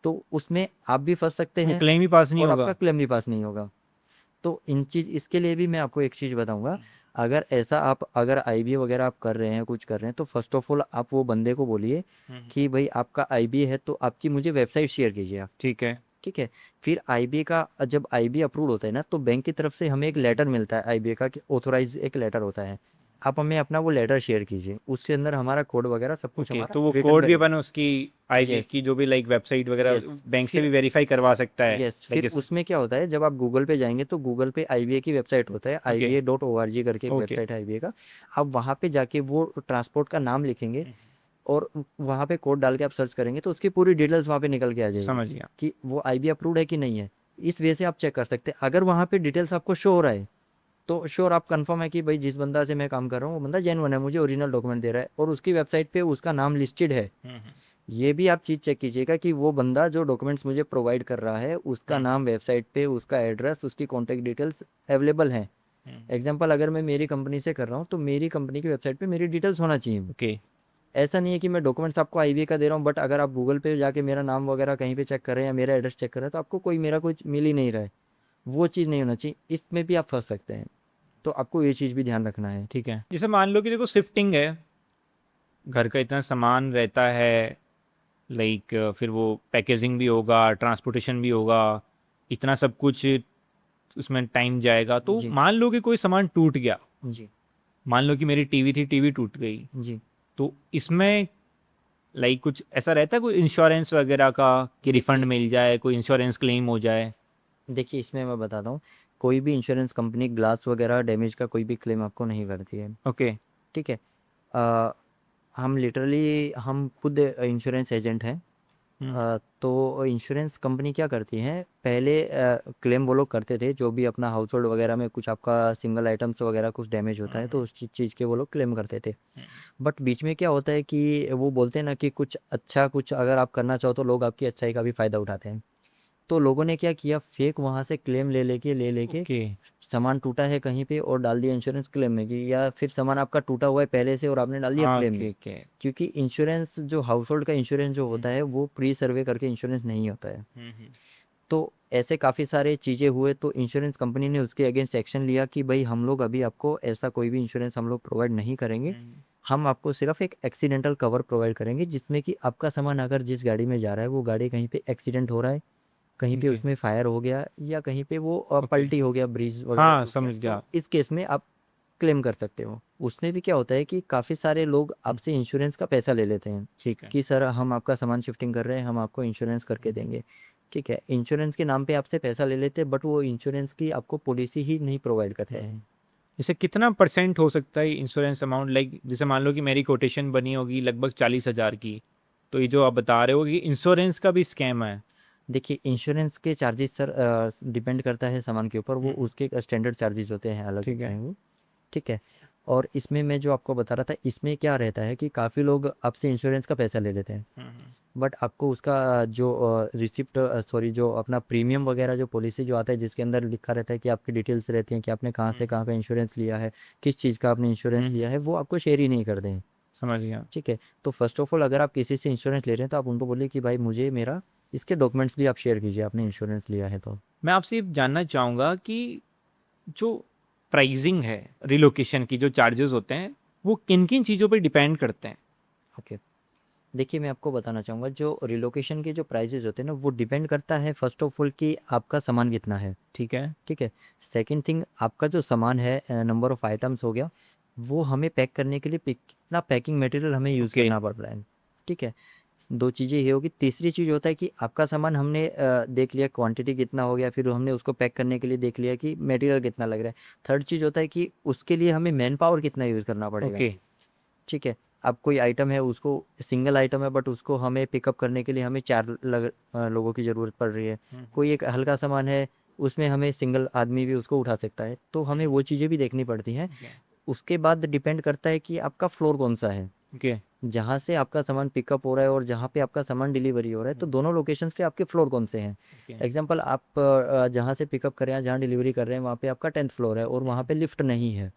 तो उसमें आप भी फंस सकते वो हैं क्लेम ही पास नहीं और आपका होगा। क्लेम भी पास नहीं होगा। तो इन चीज़ इसके लिए भी मैं आपको एक चीज़ बताऊंगा। अगर ऐसा आप अगर आईबीए वगैरह आप कर रहे हैं, कुछ कर रहे हैं, तो फर्स्ट ऑफ ऑल आप वो बंदे को बोलिए हुँ, हुँ। कि भाई आपका आईबीए है तो आपकी मुझे वेबसाइट शेयर कीजिए आप। ठीक है। ठीक है। फिर आईबीए का जब आईबीए अप्रूव होता है ना, तो बैंक की तरफ से हमें एक लेटर मिलता है आईबीए का, कि ऑथोराइज एक लेटर होता है। आप हमें अपना वो लेटर शेयर कीजिए, उसके अंदर हमारा कोड वगैरह सब कुछ ओके, हमारा तो वो रिटर्न कोड भी करें। अपन उसकी आईबीए यस। की जो भी लाइक वेबसाइट वगैरह यस। बैंक से फिर भी वेरीफाई करवा सकता है, यस, लाइक फिर इस। उसमें क्या होता है, जब आप गूगल पे जाएंगे तो गूगल पे आईबीए की वेबसाइट होता है, ओके। IBA.org करके एक ओके। वेबसाइट है आईबीए का। आप वहाँ पे जाके वो ट्रांसपोर्ट का नाम लिखेंगे, हुँ, और वहाँ पे कोड डाल के आप सर्च करेंगे तो उसकी पूरी डिटेल्स वहाँ पे निकल के आ जाएगी समझ गया। कि वो आईबीए अप्रूव्ड है कि नहीं है। इस वे से आप चेक कर सकते हैं। अगर वहाँ पे डिटेल्स आपको शो हो रहा है, तो श्योर आप कंफर्म है कि भाई जिस बंदा से मैं काम कर रहा हूँ वो बंदा जेन्युइन है, मुझे ओरिजिनल डॉक्यूमेंट दे रहा है और उसकी वेबसाइट पे उसका नाम लिस्टेड है। हुँ, हुँ। ये भी आप चीज़ चेक कीजिएगा कि वो बंदा जो डॉक्यूमेंट्स मुझे प्रोवाइड कर रहा है उसका हुँ, नाम वेबसाइट पे, उसका एड्रेस, उसकी कॉन्टैक्ट डिटेल्स अवेलेबल हैं। हुँ। एग्जांपल, अगर मैं मेरी कंपनी से कर रहा हूँ तो मेरी कंपनी की वेबसाइट पे मेरी डिटेल्स होना चाहिए। ओके। ऐसा नहीं है कि मैं डॉक्यूमेंट्स आपको आईबीए का दे रहा हूँ, बट अगर आप गूगल पे जाके मेरा नाम वगैरह कहीं पे चेक कर रहे हैं या मेरा एड्रेस चेक कर रहे हैं, तो आपको कोई मेरा कुछ मिल ही नहीं रहा है। वो चीज़ नहीं होना चाहिए, इसमें भी आप फंस सकते हैं। तो आपको ये चीज़ भी ध्यान रखना है। ठीक है, जैसे मान लो कि देखो शिफ्टिंग है, घर का इतना सामान रहता है, लाइक फिर वो पैकेजिंग भी होगा, ट्रांसपोर्टेशन भी होगा, इतना सब कुछ उसमें टाइम जाएगा। तो जी मान लो कि कोई सामान टूट गया, जी मान लो कि मेरी टीवी थी, टीवी टूट गई, जी। तो इसमें लाइक कुछ ऐसा रहता है कोई इंश्योरेंस वगैरह का कि रिफंड देखिए मिल जाए, कोई इंश्योरेंस क्लेम हो जाए? देखिए इसमें मैं बताता हूँ, कोई भी इंश्योरेंस कंपनी ग्लास वगैरह डैमेज का कोई भी क्लेम आपको नहीं करती है। ओके। ठीक है। अ, हम लिटरली हम खुद इंश्योरेंस एजेंट हैं। हम्म तो इंश्योरेंस कंपनी क्या करती हैं, पहले क्लेम वो लोग करते थे, जो भी अपना हाउस होल्ड वगैरह में कुछ आपका सिंगल आइटम्स वगैरह कुछ डैमेज होता है तो उस चीज़ के वो लोग क्लेम करते थे। बट बीच में क्या होता है कि वो बोलते हैं ना कि कुछ अच्छा कुछ अगर आप करना चाहो तो लोग आपकी अच्छाई का भी फ़ायदा उठाते हैं। तो लोगों ने क्या किया, फेक वहाँ से क्लेम ले लेके ओके। सामान टूटा है कहीं पे और डाल दिया इंश्योरेंस क्लेम में, कि या फिर सामान आपका टूटा हुआ है पहले से और आपने डाल दिया हाँ, क्लेम में। Okay okay. क्योंकि इंश्योरेंस जो हाउस होल्ड का इंश्योरेंस जो होता है वो प्री सर्वे करके इंश्योरेंस नहीं होता है। हम्म तो ऐसे काफ़ी सारे चीज़ें हुए तो इंश्योरेंस कंपनी ने उसके अगेंस्ट एक्शन लिया कि भाई हम लोग अभी आपको ऐसा कोई भी इंश्योरेंस हम लोग प्रोवाइड नहीं करेंगे। हम आपको सिर्फ एक एक्सीडेंटल कवर प्रोवाइड करेंगे, जिसमें कि आपका सामान अगर जिस गाड़ी में जा रहा है वो गाड़ी कहीं पे एक्सीडेंट हो रहा है, कहीं पे ओके उसमें फायर हो गया या कहीं पे वो ओके। पलटी हो गया, ब्रिज वगैरह हाँ, टूट गया, समझ गया। तो इस केस में आप क्लेम कर सकते हो। उसमें भी क्या होता है कि काफ़ी सारे लोग आपसे इंश्योरेंस का पैसा ले लेते हैं ठीक है। कि सर हम आपका सामान शिफ्टिंग कर रहे हैं, हम आपको इंश्योरेंस करके देंगे। ठीक है, इंश्योरेंस के नाम पे आपसे पैसा ले लेते हैं बट वो इंश्योरेंस की आपको पॉलिसी ही नहीं प्रोवाइड करते हैं। इसे कितना परसेंट हो सकता है इंश्योरेंस अमाउंट, लाइक जैसे मान लो कि मेरी कोटेशन बनी होगी लगभग 40,000 की, तो ये जो आप बता रहे हो कि इंश्योरेंस का भी स्कैम है? देखिए इंश्योरेंस के चार्जेस सर डिपेंड करता है सामान के ऊपर, वो उसके स्टैंडर्ड चार्जेस होते हैं, अलग ठीक होते है। हैं वो। ठीक है। और इसमें मैं जो आपको बता रहा था, इसमें क्या रहता है कि काफ़ी लोग आपसे इंश्योरेंस का पैसा ले लेते हैं बट आपको उसका जो रिसिप्ट, सॉरी, जो अपना प्रीमियम वगैरह जो पॉलिसी जो आता है जिसके अंदर लिखा रहता है कि आपकी डिटेल्स रहती हैं कि आपने कहाँ से कहाँ का इंश्योरेंस लिया है, किस चीज़ का आपने इंश्योरेंस लिया है, वो आपको शेयर ही नहीं कर दें। समझ गया। ठीक है। तो फर्स्ट ऑफ ऑल अगर आप किसी से इंश्योरेंस ले रहे हैं तो आप उनको बोलिए कि भाई मुझे मेरा इसके डॉक्यूमेंट्स भी आप शेयर कीजिए, आपने इंश्योरेंस लिया है तो। मैं आपसे ये जानना चाहूँगा कि जो प्राइसिंग है, रिलोकेशन की जो चार्जेस होते हैं, वो किन किन चीज़ों पे डिपेंड करते हैं? ओके। देखिए मैं आपको बताना चाहूँगा, जो रिलोकेशन के जो प्राइजेज़ होते हैं ना वो डिपेंड करता है फर्स्ट ऑफ ऑल कि आपका सामान कितना है। ठीक है। ठीक है। सेकंड थिंग, आपका जो सामान है, नंबर ऑफ़ आइटम्स हो गया, वो हमें पैक करने के लिए कितना पैकिंग मटेरियल हमें यूज़ ओके। करना पड़ रहा है। ठीक है। 2 चीज़ें ये होगी। तीसरी चीज़ होता है कि आपका सामान हमने देख लिया क्वांटिटी कितना हो गया, फिर हमने उसको पैक करने के लिए देख लिया कि मटेरियल कितना लग रहा है। थर्ड चीज़ होता है कि उसके लिए हमें मैन पावर कितना यूज़ करना पड़ेगा। ओके। ठीक है। अब कोई आइटम है, उसको सिंगल आइटम है बट उसको हमें पिकअप करने के लिए हमें 4 लोगों की ज़रूरत पड़ रही है। कोई एक हल्का सामान है, उसमें हमें सिंगल आदमी भी उसको उठा सकता है, तो हमें वो चीज़ें भी देखनी पड़ती हैं। ओके उसके बाद डिपेंड करता है कि आपका फ्लोर कौन-सा है, ओके। जहाँ से आपका सामान पिकअप हो रहा है और जहाँ पे आपका सामान डिलीवरी हो रहा है, तो दोनों लोकेशंस पे आपके फ्लोर कौन से हैं। ओके। एग्ज़ाम्पल, आप जहाँ से पिकअप कर रहे हैं, जहाँ डिलीवरी कर रहे हैं, वहाँ पे आपका 10th फ्लोर है और वहाँ पे लिफ्ट नहीं है।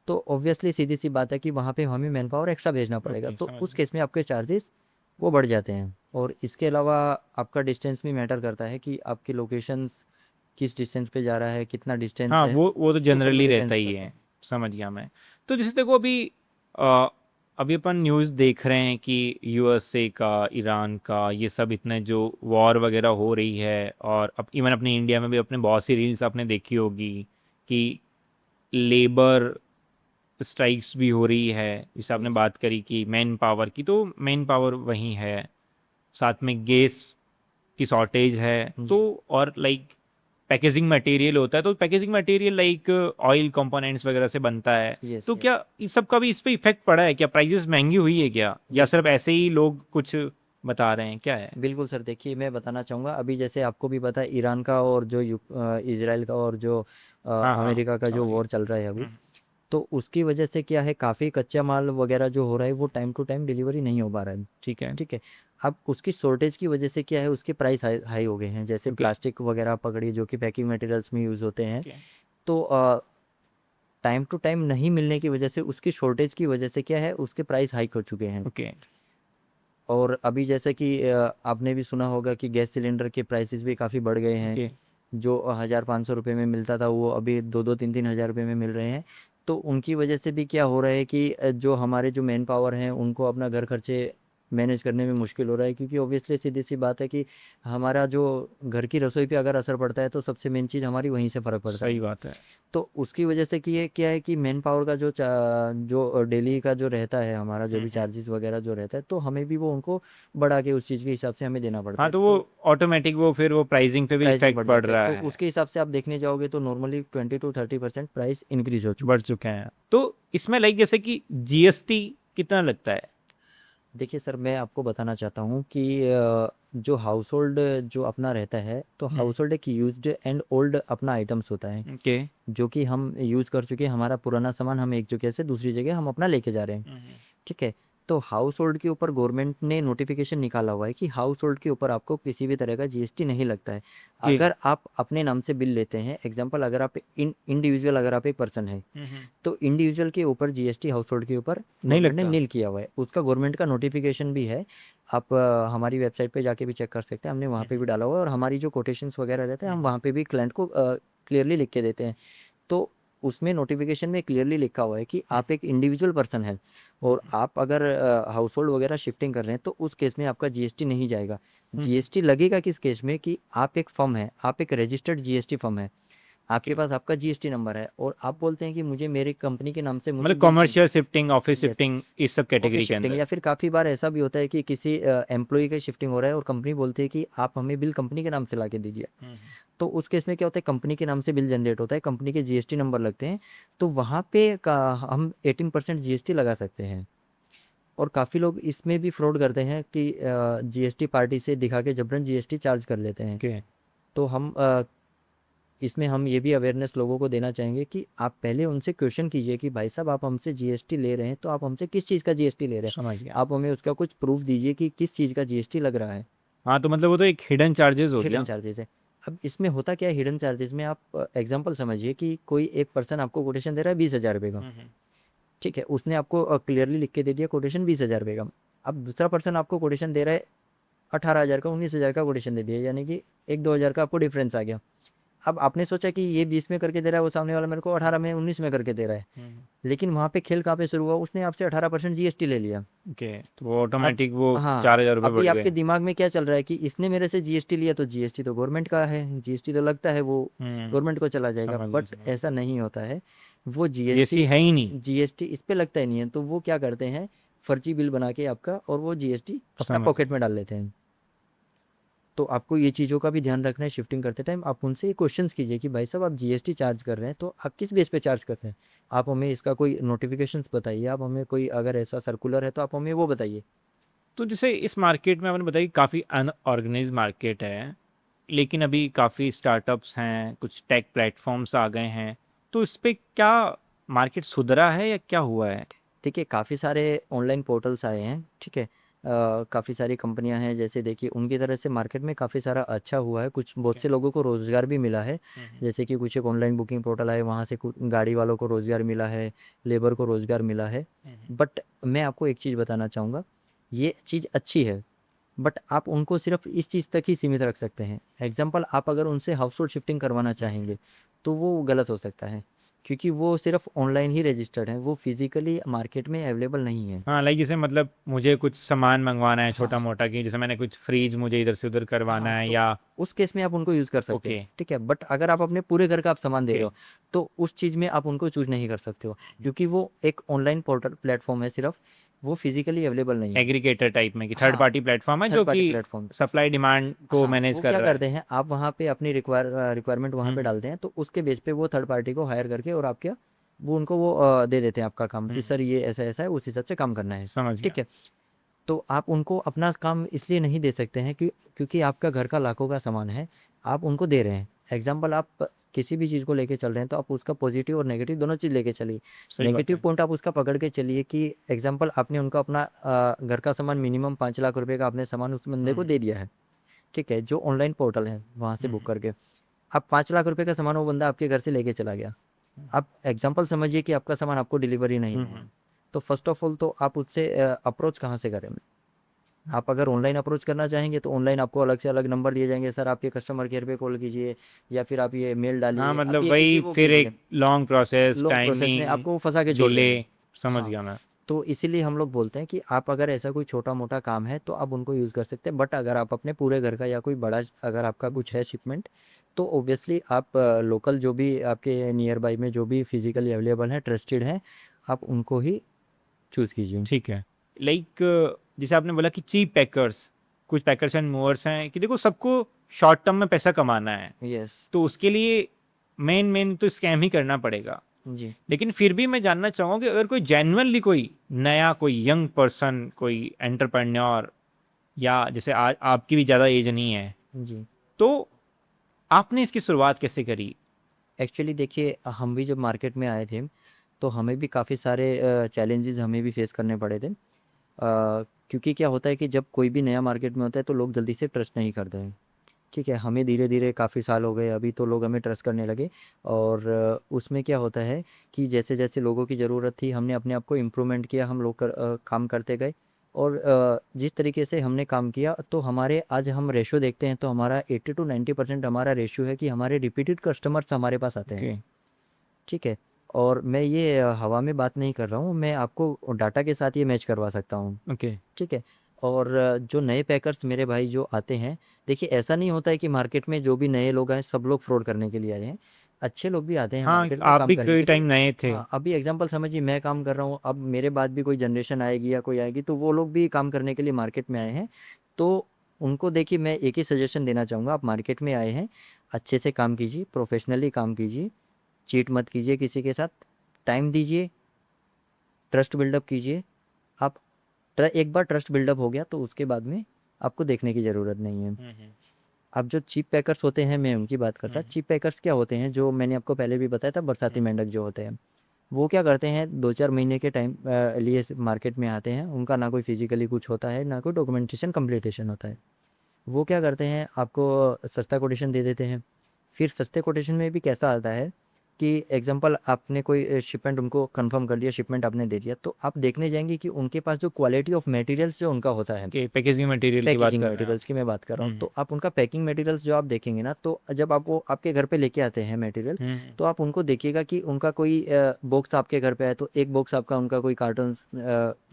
तो ऑब्वियसली सीधी-सी बात है कि वहाँ पे हमें मैन पावर एक्स्ट्रा भेजना पड़ेगा, ओके, तो समझ उस गया। केस में आपके चार्जेस वो बढ़ जाते हैं। और इसके अलावा आपका डिस्टेंस भी मैटर करता है कि आपकी लोकेशंस किस डिस्टेंस पे जा रहा है, कितना डिस्टेंस हाँ, है, वो तो उसके ऊपर भी जनरली रहता डिपेंड्स ही करता है। है। समझ गया मैं। तो जैसे देखो अभी अ, अभी अपन न्यूज़ देख रहे हैं कि यूएसए का, ईरान का, ये सब इतने जो वॉर वगैरह हो रही है, और अब इवन अपने इंडिया में भी अपने बहुत सी रील्स आपने देखी होगी कि लेबर स्ट्राइक्स भी हो रही है। जैसे आपने यस। बात करी कि मैन पावर की, तो मैन पावर वहीं है, साथ में गैस की शॉर्टेज है। तो जी। और लाइक पैकेजिंग मटेरियल होता है, तो packaging material like oil components वगैरह से बनता है। यस, तो यस। क्या इस सब का भी इस पे इफेक्ट पड़ा है? क्या प्राइजेस महंगी हुई है क्या, या सिर्फ बिल्कुल। ऐसे ही लोग कुछ बता रहे हैं, क्या है? बिल्कुल सर, देखिए मैं बताना चाहूँगा, अभी जैसे आपको भी पता है ईरान का और जो इज़राइल का और जो हाँ हाँ, अमेरिका का जो समझ गया। वॉर चल रहा है अभी, हम्म, तो उसकी वजह से क्या है, काफ़ी कच्चा माल वगैरह जो हो रहा है वो टाइम टू टाइम डिलीवरी नहीं हो पा रहा है। ठीक है। ठीक है। अब उसकी शॉर्टेज की वजह से क्या है, उसके प्राइस हाई हाई हो गए हैं, जैसे ओके प्लास्टिक वगैरह पकड़ी जो कि पैकिंग मटेरियल्स में यूज़ होते हैं। ओके तो टाइम टू टाइम नहीं मिलने की वजह से, उसकी शॉर्टेज की वजह से क्या है, उसके प्राइस हाइक हो चुके हैं। ओके और अभी जैसे कि आपने भी सुना होगा कि गैस सिलेंडर के प्राइसेस भी काफ़ी बढ़ गए हैं। ओके। जो 1,000-500 रुपये में मिलता था वो अभी 2-2 3-3 हज़ार रुपये में मिल रहे हैं। तो उनकी वजह से भी क्या हो रहा है कि जो हमारे जो मैन पावर हैं उनको अपना घर खर्चे मैनेज करने में मुश्किल हो रहा है, क्योंकि ऑब्वियसली सीधी सी बात है कि हमारा जो घर की रसोई पे अगर असर पड़ता है तो सबसे मेन चीज़ हमारी वहीं से फ़र्क पड़ता है। सही बात है। तो उसकी वजह से कि ये क्या है कि मैन पावर का जो डेली का जो रहता है हमारा जो भी हम्म। चार्जेस वगैरह जो रहता है, तो हमें भी वो उनको बढ़ा के उस चीज़ के हिसाब से हमें देना पड़ता हाँ, है। तो वो तो ऑटोमेटिक वो फिर वो प्राइसिंग पे भी प्राइसिंग इफेक्ट बढ़ पड़ जाता है, रहा तो है। उसके हिसाब से आप देखने जाओगे तो नॉर्मली 20-30% प्राइस इंक्रीज हो चुका बढ़ है। चुके हैं। तो इसमें लाइक जैसे कि जीएसटी कितना लगता है? देखिए सर, मैं आपको बताना चाहता हूँ कि जो हाउस होल्ड जो अपना रहता है, तो हम्म। हाउस होल्ड एक यूज्ड एंड ओल्ड अपना आइटम्स होता है, ओके। जो कि हम यूज़ कर चुके हैं। हमारा पुराना सामान हम एक जगह से दूसरी जगह हम अपना लेके जा रहे हैं, हम्म। ठीक है। तो हाउस होल्ड के ऊपर गवर्नमेंट ने नोटिफिकेशन निकाला हुआ है कि हाउस होल्ड के ऊपर आपको किसी भी तरह का जीएसटी नहीं लगता है। ओके। अगर आप अपने नाम से बिल लेते हैं, एग्जांपल अगर आप इंडिविजुअल अगर आप एक पर्सन है, हम्म। तो इंडिविजुअल के ऊपर जीएसटी हाउस होल्ड के ऊपर नहीं गवर्नमेंट ने लगता। नील किया हुआ है। उसका गवर्नमेंट का नोटिफिकेशन भी है। आप हमारी वेबसाइट पे जाके भी चेक कर सकते हैं, हमने वहाँ पे भी डाला हुआ है, और हमारी जो कोटेशंस वगैरह रहते हैं हम वहाँ पे भी क्लाइंट को क्लियरली लिख के देते हैं। तो उसमें नोटिफिकेशन में क्लियरली लिखा हुआ है कि आप एक इंडिविजुअल पर्सन हैं और आप अगर हाउस होल्ड वगैरह शिफ्टिंग कर रहे हैं, तो उस केस में आपका जीएसटी नहीं जाएगा। जीएसटी लगेगा किस केस में कि आप एक फर्म है, आप एक रजिस्टर्ड जीएसटी फर्म है, आपके पास आपका जीएसटी नंबर है और आप बोलते हैं कि मुझे मेरी कंपनी के नाम से मुझे मतलब बिल चाहिए। Commercial shifting, office yes, shifting, इस सब ऑफिस कैटेगरी के शिफ्टिंग, अंदर। या फिर काफ़ी बार ऐसा भी होता है कि किसी एम्प्लॉय का शिफ्टिंग हो रहा है और कंपनी बोलती है कि आप हमें बिल कंपनी के नाम से ला के दीजिए। तो उस केस में क्या होता है, कंपनी के नाम से बिल जनरेट होता है, कंपनी के जीएसटी नंबर लगते हैं, तो वहाँ पे हम 18% जीएसटी लगा सकते हैं। और काफ़ी लोग इसमें भी फ्रॉड करते हैं कि जीएसटी पार्टी से दिखा के जबरन जीएसटी चार्ज कर लेते हैं। ओके। तो इसमें हम ये भी अवेयरनेस लोगों को देना चाहेंगे कि आप पहले उनसे क्वेश्चन कीजिए कि भाई साहब, आप हमसे जीएसटी ले रहे हैं तो आप हमसे किस चीज़ का जीएसटी ले रहे हैं, समझ गया। आप हमें उसका कुछ प्रूफ दीजिए कि किस चीज़ का जीएसटी लग रहा है। हाँ, तो मतलब वो तो एक हिडन चार्जेस हो हिडन गया। चार्जेस है। अब इसमें होता क्या है, हिडन चार्जेस में आप एग्जांपल समझिए कि कोई एक पर्सन आपको कोटेशन दे रहा है 20,000 रुपये का, ठीक है, उसने आपको क्लियरली लिख के दे दिया कोटेशन 20,000 रुपये का। अब दूसरा पर्सन आपको कोटेशन दे रहा है 18,000 का, 19,000 का कोटेशन दे दिया, यानी कि 1-2 हज़ार का आपको डिफरेंस आ गया। अब आपने सोचा कि ये 20 में करके दे रहा है, वो सामने वाला मेरे को 18 में 19 में करके दे रहा है, लेकिन वहाँ पे खेल कहाँ पे शुरू हुआ, उसने आपसे 18% जीएसटी ले लिया। ओके, तो वो अब ऑटोमेटिक वो हाँ, 4,000 रुपये अभी बढ़ आपके गए। दिमाग में क्या चल रहा है कि इसने मेरे से जीएसटी लिया तो जीएसटी तो गवर्नमेंट का है, जीएसटी तो लगता है वो गवर्नमेंट को चला जाएगा, समझ गया, बट समझ ऐसा गया। नहीं होता है। वो जीएसटी जीएसटी है ही नहीं। जीएसटी इस पे लगता ही नहीं है, तो वो क्या करते हैं, फर्जी बिल बना के आपका, और वो जीएसटी अपना समझ पॉकेट गया। में डाल लेते हैं। तो आपको ये चीज़ों का भी ध्यान रखना है शिफ्टिंग करते टाइम। आप उनसे ये क्वेश्चंस कीजिए कि भाई साहब, आप जीएसटी चार्ज कर रहे हैं तो आप किस बेस पे चार्ज कर रहे हैं, आप हमें इसका कोई नोटिफिकेशंस बताइए, आप हमें कोई अगर ऐसा सर्कुलर है तो आप हमें वो बताइए। तो जैसे इस मार्केट में आपने बताया कि काफ़ी अनऑर्गेनाइज मार्केट है, लेकिन अभी काफ़ी स्टार्टअप्स हैं, कुछ टेक प्लेटफॉर्म्स आ गए हैं, तो इस पे क्या मार्केट सुधरा है या क्या हुआ है? देखिए, काफ़ी सारे ऑनलाइन पोर्टल्स आए हैं, ठीक है। काफ़ी सारी कंपनियां हैं, जैसे देखिए उनकी तरह से मार्केट में काफ़ी सारा अच्छा हुआ है, कुछ बहुत ओके। से लोगों को रोज़गार भी मिला है। जैसे कि कुछ एक ऑनलाइन बुकिंग पोर्टल आए, वहाँ से कुछ गाड़ी वालों को रोज़गार मिला है, लेबर को रोज़गार मिला है। बट मैं आपको एक चीज़ बताना चाहूँगा, ये चीज़ अच्छी है, बट आप उनको सिर्फ इस चीज़ तक ही सीमित रख सकते हैं। एग्जांपल, आप अगर उनसे हाउस होल्ड शिफ्टिंग करवाना चाहेंगे तो वो गलत हो सकता है, क्योंकि वो सिर्फ ऑनलाइन ही रजिस्टर्ड है, वो फिजिकली मार्केट में अवेलेबल नहीं है। हाँ, लाइक जैसे मतलब मुझे कुछ सामान मंगवाना है हाँ, छोटा मोटा, कि जैसे मैंने कुछ फ्रीज मुझे इधर से उधर करवाना हाँ, है तो या। उस केस में आप उनको यूज़ कर सकते ओके। हैं, ठीक है। बट अगर आप अपने पूरे घर का आप सामान दे ओके। रहे हो, तो उस चीज़ में आप उनको चूज़ नहीं कर सकते हो, क्योंकि वो एक ऑनलाइन पोर्टल प्लेटफॉर्म है सिर्फ, वो फिजिकली अवेलेबल नहीं है। एग्रीगेटर टाइप में कि थर्ड हाँ, पार्टी प्लेटफॉर्म है थर्ड जो पार्टी कि प्लेटफॉर्म। सप्लाई डिमांड को हाँ, मैनेज वो कर क्या रहा है। करते हैं, आप वहाँ पे अपनी रिक्वायरमेंट वहाँ पे डालते हैं, तो उसके बेस पे वो थर्ड पार्टी को हायर करके और आपके वो उनको वो दे देते हैं आपका काम कि सर ये ऐसा ऐसा है, उस हिसाब से काम करना है, समझ ठीक गया। है। तो आप उनको अपना काम इसलिए नहीं दे सकते हैं कि क्योंकि आपका घर का लाखों का सामान है, आप उनको दे रहे हैं। एग्जाम्पल, आप किसी भी चीज़ को लेके चल रहे हैं तो आप उसका पॉजिटिव और नेगेटिव दोनों चीज़ लेके चलिए। सही बात नेगेटिव है। पॉइंट आप उसका पकड़ के चलिए कि एग्जाम्पल, आपने उनको अपना घर का सामान मिनिमम 5 लाख रुपए का आपने सामान उस बंदे को दे दिया है, ठीक है, जो ऑनलाइन पोर्टल है वहाँ से बुक करके। अब 5 लाख रुपए का सामान वो बंदा आपके घर से लेके चला गया। अब एग्जाम्पल समझिए कि आपका सामान आपको डिलीवरी नहीं हुआ, तो फर्स्ट ऑफ ऑल तो आप उससे अप्रोच कहाँ से करें, आप अगर ऑनलाइन अप्रोच करना चाहेंगे तो ऑनलाइन आपको अलग से अलग नंबर दिए जाएंगे, सर आप ये कस्टमर केयर पे कॉल कीजिए या फिर आप ये मेल हाँ, डालिए, आप मतलब ये कीजिए वही वो फिर कीजिए। एक लॉन्ग प्रोसेस, लॉन्ग प्रोसेस में टाइमिंग, आपको वो फंसा के छोड़ डिले। देंगे। समझ हाँ, गया मैं। तो इसीलिए हम लोग बोलते हैं कि आप अगर ऐसा कोई छोटा मोटा काम है तो आप उनको यूज़ कर सकते हैं, बट अगर आप अपने पूरे घर का या कोई बड़ा अगर आपका कुछ है शिपमेंट, तो ऑब्वियसली आप लोकल जो भी आपके नियर बाई में जो भी फिजिकली अवेलेबल है, ट्रस्टेड हैं, आप उनको ही चूज़ कीजिए। ठीक है। लाइक जैसे आपने बोला कि चीप पैकर्स, कुछ पैकर्स एंड मूवर्स हैं कि देखो सबको शॉर्ट टर्म में पैसा कमाना है, यस। तो उसके लिए मेन मेन तो स्कैम ही करना पड़ेगा। जी। लेकिन फिर भी मैं जानना चाहूँगा कि अगर कोई जेन्युइनली कोई नया कोई यंग पर्सन, कोई एंटरप्रेन्योर, या जैसे आज आपकी भी ज़्यादा एज नहीं है, जी। तो आपने इसकी शुरुआत कैसे करी? एक्चुअली देखिए, हम भी जब मार्केट में आए थे तो हमें भी काफ़ी सारे चैलेंजेस हमें भी फेस करने पड़े थे। क्योंकि क्या होता है कि जब कोई भी नया मार्केट में होता है तो लोग जल्दी से ट्रस्ट नहीं करते हैं। ठीक है, हमें धीरे धीरे काफ़ी साल हो गए, अभी तो लोग हमें ट्रस्ट करने लगे। और उसमें क्या होता है कि जैसे जैसे लोगों की ज़रूरत थी हमने अपने आप को इम्प्रूवमेंट किया, हम लोग काम करते गए। और जिस तरीके से हमने काम किया तो हमारे आज हम रेशो देखते हैं तो हमारा 80 to 90% हमारा रेशियो है कि हमारे रिपीटेड कस्टमर्स हमारे पास आते हैं। ओके। ठीक है। और मैं ये हवा में बात नहीं कर रहा हूँ, मैं आपको डाटा के साथ ये मैच करवा सकता हूँ। ओके। ठीक है। और जो नए पैकर्स मेरे भाई जो आते हैं, देखिए ऐसा नहीं होता है कि मार्केट में जो भी नए लोग आए सब लोग फ्रॉड करने के लिए आए हैं। अच्छे लोग भी आते हैं हाँ, मार्केट में आप काम भी करने कई के टाइम लिए। नए थे। हाँ, अभी एग्जांपल समझिए, मैं काम कर रहा हूँ, अब मेरे बाद भी कोई जनरेशन आएगी या कोई आएगी तो वो लोग भी काम करने के लिए मार्केट में आए हैं। तो उनको देखिए मैं एक ही सजेशन देना चाहूँगा, आप मार्केट में आए हैं, अच्छे से काम कीजिए, प्रोफेशनली काम कीजिए, चीट मत कीजिए किसी के साथ, टाइम दीजिए, ट्रस्ट बिल्डअप कीजिए। आप एक बार ट्रस्ट बिल्डअप हो गया तो उसके बाद में आपको देखने की ज़रूरत नहीं है। हम्म। अब जो चीप पैकर्स होते हैं मैं उनकी बात करता, हम्म। चीप पैकर्स क्या होते हैं, जो मैंने आपको पहले भी बताया था, बरसाती हम्म। मेंढक जो होते हैं, वो क्या करते हैं 2-4 महीने के टाइम लिए मार्केट में आते हैं, उनका ना कोई फिजिकली कुछ होता है ना कोई डॉक्यूमेंटेशन कंप्लीटेशन होता है। वो क्या करते हैं आपको सस्ता कोटेशन दे देते हैं। फिर सस्ते कोटेशन में भी कैसा आता है कि एग्जांपल आपने कोई शिपमेंट उनको कंफर्म कर दिया, शिपमेंट आपने दे दिया, तो आप देखने जाएंगे कि उनके पास जो क्वालिटी ऑफ मटेरियल्स जो उनका होता है, ओके, पैकेजिंग मटेरियल की बात पैकेजिंग कर रहे हैं आप। मटेरियल्स की मैं बात कर रहा हूँ, हम्म। तो आप उनका पैकिंग मटेरियल्स जो आप देखेंगे ना, तो जब आप वो आपके घर पे लेके आते हैं मटेरियल, हम्म। तो आप उनको देखिएगा कि उनका कोई बॉक्स आपके घर पे है तो एक बॉक्स आपका उनका कोई कार्टन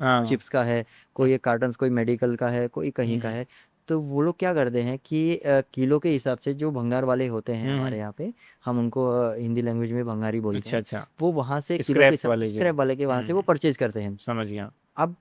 हाँ। चिप्स का है, कोई एक कार्टन कोई मेडिकल का है, कोई कहीं का हम्म। है। तो वो लोग क्या करते हैं कि किलो के हिसाब से जो भंगार वाले होते हैं हम्म। हमारे यहाँ पे, हम उनको हिंदी लैंग्वेज में भंगारी बोलते अच्छा हैं, अच्छा। वो वहाँ से किलो के स्क्रैप हिसाब वाले जो। स्क्रैप वाले के वहाँ से वो परचेज करते हैं। समझ गया। अब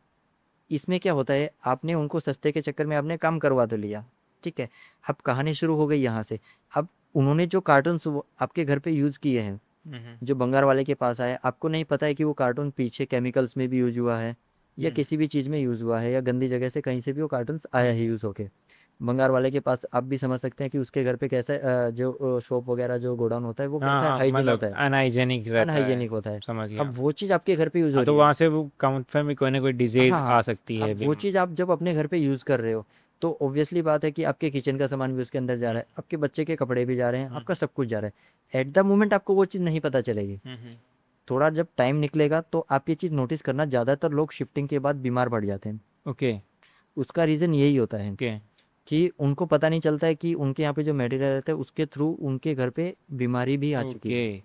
इसमें क्या होता है, आपने उनको सस्ते के चक्कर में आपने काम करवा तो लिया, ठीक है। अब कहानी शुरू हो गई यहाँ से। अब उन्होंने जो कार्टून्स आपके घर पे यूज़ किए हैं, हम्म। जो बंगार वाले के पास आया, आपको नहीं पता है कि वो कार्टून पीछे केमिकल्स में भी यूज हुआ है या हम्म। किसी भी चीज़ में यूज़ हुआ है या गंदी जगह से कहीं से भी वो कार्टून्स आया है यूज़ होके। बंगार वाले के पास आप भी समझ सकते हैं कि उसके घर पे कैसा जो शॉप वगैरह जो गोडाउन होता है वो हाँ कैसा हाँ, हाइजीन मतलब होता है, अनहाइजेनिक रहता है। अनहाइजेनिक होता है। समझ गया। अब वो चीज़ आपके घर पे यूज़ हो हाँ, रही तो है। वहाँ से वो काउंटर में कोई ना कोई डिजीज हाँ, आ सकती है अब वो बिम। चीज़ आप जब अपने घर पे यूज़ कर रहे हो, तो ऑब्वियसली बात है कि आपके किचन का सामान भी उसके अंदर जा रहा है, आपके बच्चे के कपड़े भी जा रहे हैं, आपका सब कुछ जा रहा है। एट द मोमेंट आपको वो चीज़ नहीं पता चलेगी। हम्म। थोड़ा जब टाइम निकलेगा तो आप ये चीज़ नोटिस करना, ज़्यादातर लोग शिफ्टिंग के बाद बीमार पड़ जाते हैं। ओके। उसका रीज़न यही होता है ओके। कि उनको पता नहीं चलता है कि उनके यहाँ पे जो मटेरियल रहता है उसके थ्रू उनके घर पे बीमारी भी आ चुकी ओके। है।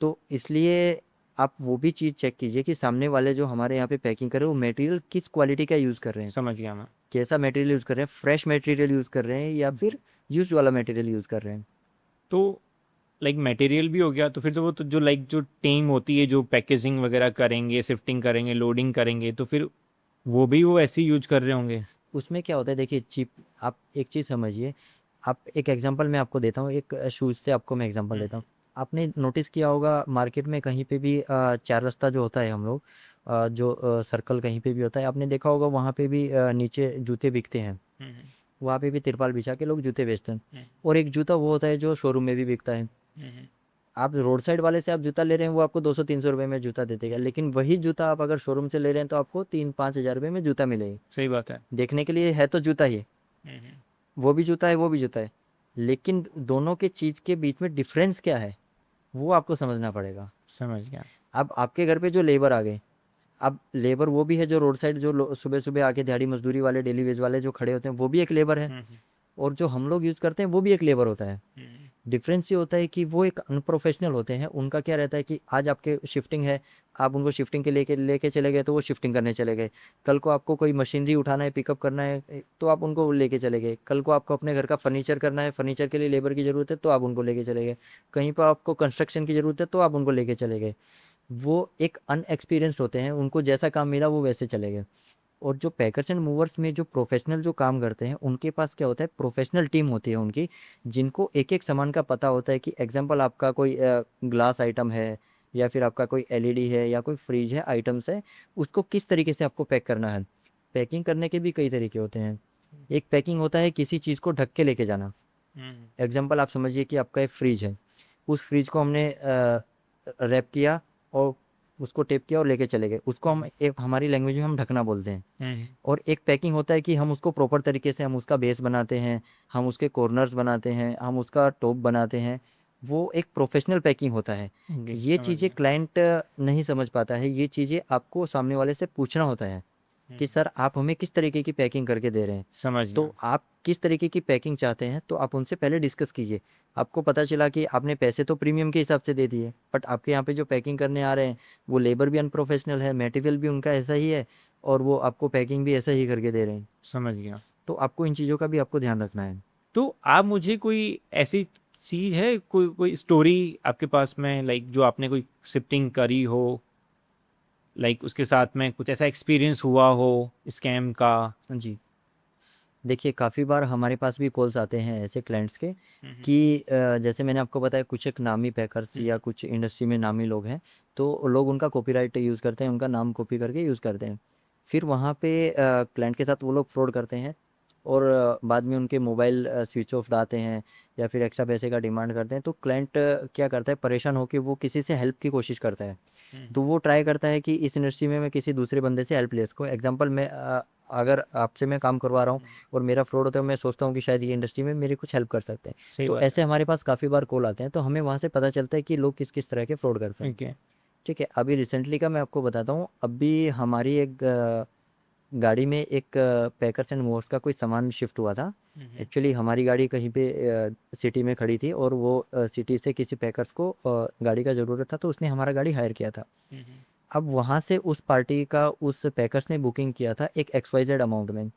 तो इसलिए आप वो भी चीज़ चेक कीजिए कि सामने वाले जो हमारे यहाँ पे पैकिंग कर रहे हैं वो मटेरियल किस क्वालिटी का यूज़ कर रहे हैं। समझ गया मैं। कैसा मटेरियल यूज़ कर रहे हैं, फ्रेश मटेरियल यूज़ कर रहे हैं या फिर यूज्ड वाला मटेरियल यूज़ कर रहे हैं। तो लाइक मटेरियल भी हो गया, तो फिर तो वो तो जो लाइक जो टीम होती है जो पैकेजिंग वगैरह करेंगे, शिफ्टिंग करेंगे, लोडिंग करेंगे, तो फिर वो भी वो ऐसे ही यूज कर रहे होंगे। उसमें क्या होता है देखिए, चिप आप एक चीज़ समझिए, आप एक एग्जांपल मैं आपको देता हूँ, एक शूज़ से आपको मैं एग्जांपल देता हूँ। आपने नोटिस किया होगा मार्केट में कहीं पे भी चार रास्ता जो होता है हम लोग जो सर्कल कहीं पे भी होता है, आपने देखा होगा वहाँ पे भी नीचे जूते बिकते हैं। हम्म। वहाँ पे भी तिरपाल बिछा के लोग जूते बेचते हैं। हम्म। और एक जूता वो होता है जो शोरूम में भी बिकता है। हम्म। आप रोड साइड वाले से आप जूता ले रहे हैं वो आपको 200-300 रुपये में जूता दे देगा, लेकिन वही जूता आप अगर शोरूम से ले रहे हैं तो आपको 3-5 हज़ार रुपये में जूता मिलेगा। सही बात है। देखने के लिए है तो जूता ही, हम्म। वो भी जूता है वो भी जूता है, लेकिन दोनों के चीज़ के बीच में डिफरेंस क्या है वो आपको समझना पड़ेगा। समझ गया। अब आपके घर पे जो लेबर आ गए, अब लेबर वो भी है जो रोड साइड जो सुबह सुबह आके दिहाड़ी मजदूरी वाले डेली वेज वाले जो खड़े होते हैं वो भी एक लेबर है, और जो हम लोग यूज़ करते हैं वो भी एक लेबर होता है। डिफरेंस ये होता है कि वो एक अनप्रोफेशनल होते हैं। उनका क्या रहता है कि आज आपके शिफ्टिंग है, आप उनको शिफ्टिंग के लेके लेके चले गए तो वो शिफ्टिंग करने चले गए। कल को आपको कोई मशीनरी उठाना है, पिकअप करना है, तो आप उनको लेके चले गए। कल को आपको अपने घर का फर्नीचर करना है, फर्नीचर के लिए लेबर की ज़रूरत है तो आप उनको लेके चले गए। कहीं पर आपको कंस्ट्रक्शन की ज़रूरत है तो आप उनको लेके चले गए। वो एक अनएक्सपीरियंस्ड होते हैं, उनको जैसा काम मिला वो वैसे चले गए। और जो पैकर्स एंड मूवर्स में जो प्रोफेशनल जो काम करते हैं उनके पास क्या होता है, प्रोफेशनल टीम होती है उनकी, जिनको एक एक सामान का पता होता है कि एग्जांपल आपका कोई ग्लास आइटम है, या फिर आपका कोई एलईडी है, या कोई फ्रिज है, आइटम्स है, उसको किस तरीके से आपको पैक करना है। पैकिंग करने के भी कई तरीके होते हैं। एक पैकिंग होता है किसी चीज़ को ढक के लेके जाना। एग्जांपल आप समझिए कि आपका एक फ्रिज है, उस फ्रिज को हमने रैप किया और उसको टेप किया और लेके चले गए, उसको हम एक हमारी लैंग्वेज में हम ढकना बोलते हैं। और एक पैकिंग होता है कि हम उसको प्रॉपर तरीके से हम उसका बेस बनाते हैं, हम उसके कॉर्नर्स बनाते हैं, हम उसका टॉप बनाते हैं। वो एक प्रोफेशनल पैकिंग होता है। ये समझ चीज़ें गया। क्लाइंट नहीं समझ पाता है, ये चीज़ें आपको सामने वाले से पूछना होता है कि सर आप हमें किस तरीके की पैकिंग करके दे रहे हैं। समझ तो गया। आप किस तरीके की पैकिंग चाहते हैं तो आप उनसे पहले डिस्कस कीजिए। आपको पता चला कि आपने पैसे तो प्रीमियम के हिसाब से दे दिए, बट आपके यहाँ पे जो पैकिंग करने आ रहे हैं वो लेबर भी अनप्रोफेशनल है, मटेरियल भी उनका ऐसा ही है, और वो आपको पैकिंग भी ऐसा ही करके दे रहे हैं। समझ गया। तो आपको इन चीज़ों का भी आपको ध्यान रखना है। तो आप मुझे कोई ऐसी चीज़ है, कोई कोई स्टोरी आपके पास में, लाइक जो आपने कोई शिफ्टिंग करी हो, लाइक उसके साथ में कुछ ऐसा एक्सपीरियंस हुआ हो स्कैम का? हाँ जी। देखिए काफ़ी बार हमारे पास भी कॉल्स आते हैं ऐसे क्लाइंट्स के हम्म, कि जैसे मैंने आपको बताया कुछ एक नामी पैकर्स या कुछ इंडस्ट्री में नामी लोग हैं, तो लोग उनका कॉपीराइट यूज़ करते हैं, उनका नाम कॉपी करके यूज़ करते हैं। फिर वहाँ पे क्लाइंट के साथ वो लोग फ्रॉड करते हैं, और बाद में उनके मोबाइल स्विच ऑफ डालते हैं, या फिर एक्स्ट्रा पैसे का डिमांड करते हैं। तो क्लाइंट क्या करता है, परेशान होकर वो किसी से हेल्प की कोशिश करता है। तो वो ट्राई करता है कि इस इंडस्ट्री में मैं किसी दूसरे बंदे से हेल्प ले सकूँ। एग्जांपल मैं अगर आपसे मैं काम करवा रहा हूँ और मेरा फ्रॉड होता है, मैं सोचता हूँ कि शायद ये इंडस्ट्री में मेरी कुछ हेल्प कर सकते हैं। सही तो बात ऐसे हमारे पास काफ़ी बार कॉल आते हैं, तो हमें वहाँ से पता चलता है कि लोग किस किस तरह के फ्रॉड करते है। हैं। ओके। ठीक है, अभी रिसेंटली का मैं आपको बताता हूँ। अभी हमारी एक गाड़ी में एक पैकर्स एंड मूवर्स का कोई सामान शिफ्ट हुआ था। एक्चुअली हमारी गाड़ी कहीं पे सिटी में खड़ी थी, और वो सिटी से किसी पैकर्स को गाड़ी का ज़रूरत था, तो उसने हमारा गाड़ी हायर किया था। अब वहाँ से उस पार्टी का उस पैकर्स ने बुकिंग किया था एक XYZ अमाउंट में।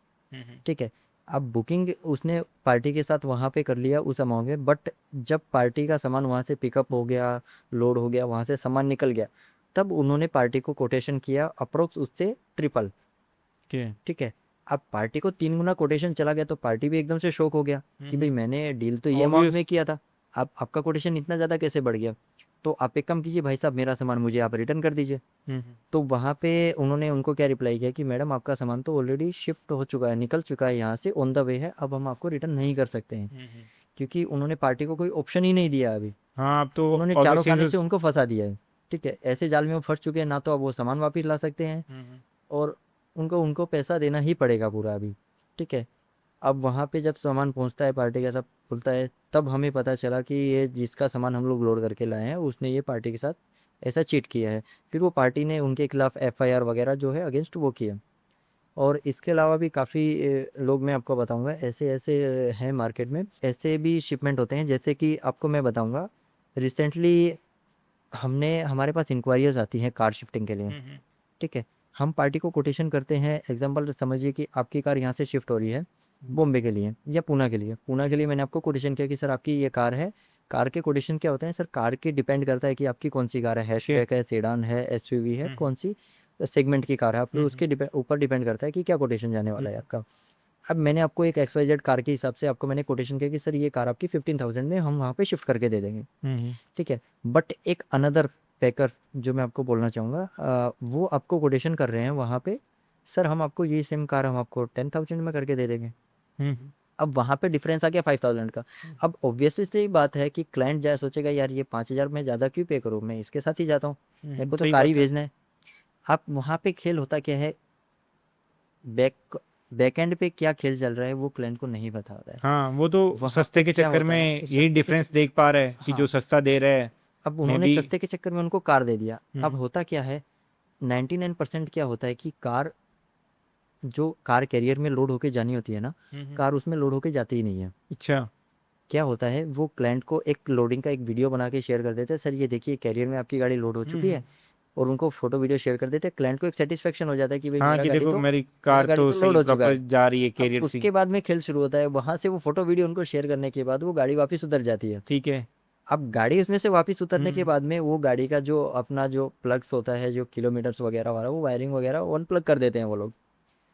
ठीक है, अब बुकिंग उसने पार्टी के साथ वहाँ पे कर लिया उस अमाउंट में, बट जब पार्टी का सामान वहाँ से पिकअप हो गया, लोड हो गया, वहाँ से सामान निकल गया, तब उन्होंने पार्टी को कोटेशन किया अप्रोक्स उससे ट्रिपल। ओके। ठीक है, अब पार्टी को 3 गुना कोटेशन चला गया, तो पार्टी भी एकदम से शॉक हो गया कि भाई मैंने डील तो ये अमाउंट में ऑब्वियस। किया था, अब आपका कोटेशन इतना ज़्यादा कैसे बढ़ गया। तो आप एक काम कीजिए भाई साहब, मेरा सामान मुझे आप रिटर्न कर दीजिए। तो वहाँ पे उन्होंने उनको क्या रिप्लाई किया कि मैडम आपका सामान तो ऑलरेडी शिफ्ट हो चुका है, निकल चुका है, यहाँ से ऑन द वे है, अब हम आपको रिटर्न नहीं कर सकते हैं। क्योंकि उन्होंने पार्टी को कोई ऑप्शन ही नहीं दिया अभी, हाँ, अब तो उन्होंने चारों खाने से ऑब्वियसली। उनको फंसा दिया है। ठीक है, ऐसे जाल में वो फंस चुके हैं, ना तो अब वो सामान वापस ला सकते हैं, और उनको उनको पैसा देना ही पड़ेगा पूरा अभी। ठीक है, अब वहाँ पे जब सामान पहुँचता है, पार्टी का सब खुलता है, तब हमें पता चला कि ये जिसका सामान हम लोग लोड करके लाए हैं उसने ये पार्टी के साथ ऐसा चीट किया है। फिर वो पार्टी ने उनके खिलाफ FIR वगैरह जो है अगेंस्ट वो किया। और इसके अलावा भी काफ़ी लोग मैं आपको बताऊंगा ऐसे ऐसे हैं मार्केट में, ऐसे भी शिपमेंट होते हैं। जैसे कि आपको मैं बताऊंगा, रिसेंटली हमने हमारे पास इंक्वायरीज आती हैं कार शिफ्टिंग के लिए। ठीक है, हम पार्टी को कोटेशन करते हैं। एग्जांपल समझिए कि आपकी कार यहाँ से शिफ्ट हो रही है बॉम्बे के लिए या पूना के लिए। पूना के लिए मैंने आपको कोटेशन किया कि सर आपकी ये कार है। कार के कोटेशन क्या होते हैं सर, कार के डिपेंड करता है कि आपकी कौन सी कार है, हैचबैक है, सेडान है, SUV है, कौन सी सेगमेंट की कार है, आपके उसके ऊपर डिपेंड करता है कि क्या कोटेशन जाने वाला है आपका। अब मैंने आपको एक XYZ कार के हिसाब से आपको मैंने कोटेशन किया कि सर ये कार आपकी 15,000 में हम वहाँ पे शिफ्ट करके दे देंगे। ठीक है, बट एक अनदर पैकर जो मैं आपको बोलना चाहूँगा, वो आपको कोटेशन कर रहे हैं वहाँ पे, सर हम आपको ये सेम कार हम आपको 10,000 में करके दे देंगे। अब वहाँ पे डिफरेंस आ गया 5,000 का। अब ऑब्वियसली सी बात है कि क्लाइंट जाए सोचेगा यार ये 5,000 में ज़्यादा क्यों पे करूँ, मैं इसके साथ ही जाता हूँ, मेरे को तो सही कार ही बात है। भेजना है। अब वहाँ पे खेल होता क्या है, बैक बैकएंड पे क्या खेल चल रहा है वो क्लाइंट को नहीं पता होता है। हाँ, वो तो वहाँ सस्ते पे के क्या चक्कर होता में है, यही सस्ते के डिफरेंस चक्कर, देख पा रहे हैं कि जो हाँ, सस्ता दे रहा है अब मैं उन्होंने भी। सस्ते के चक्कर में उनको कार दे दिया। अब होता क्या है, 99% क्या होता है कि कार जो कार कैरियर में लोड होके जानी होती है ना, कार उसमें लोड होके जाती ही नहीं है। अच्छा। क्या होता है, वो क्लाइंट को एक लोडिंग का एक वीडियो बना के शेयर कर देते हैं, सर ये देखिए कैरियर में आपकी गाड़ी लोड हो चुकी है, और उनको फोटो वीडियो शेयर कर देते हैं। क्लाइंट को एक सेटिस्फेक्शन हो जाता है कि भाई हाँ, कि देखो मेरी कार तो लोड सही हो चुका प्रॉपर है। जा रही है, अब कैरियर सी। उसके बाद में खेल शुरू होता है, वहां से वो फोटो वीडियो उनको शेयर करने के बाद वो गाड़ी वापस उतर जाती है। ठीक है। अब गाड़ी उसमें से वापस उतरने के हम्म। बाद में वो गाड़ी का जो अपना जो प्लग्स होता है, जो किलोमीटर्स वगैरह वाला, वो वायरिंग वगैरह अनप्लग कर देते हैं वो लोग।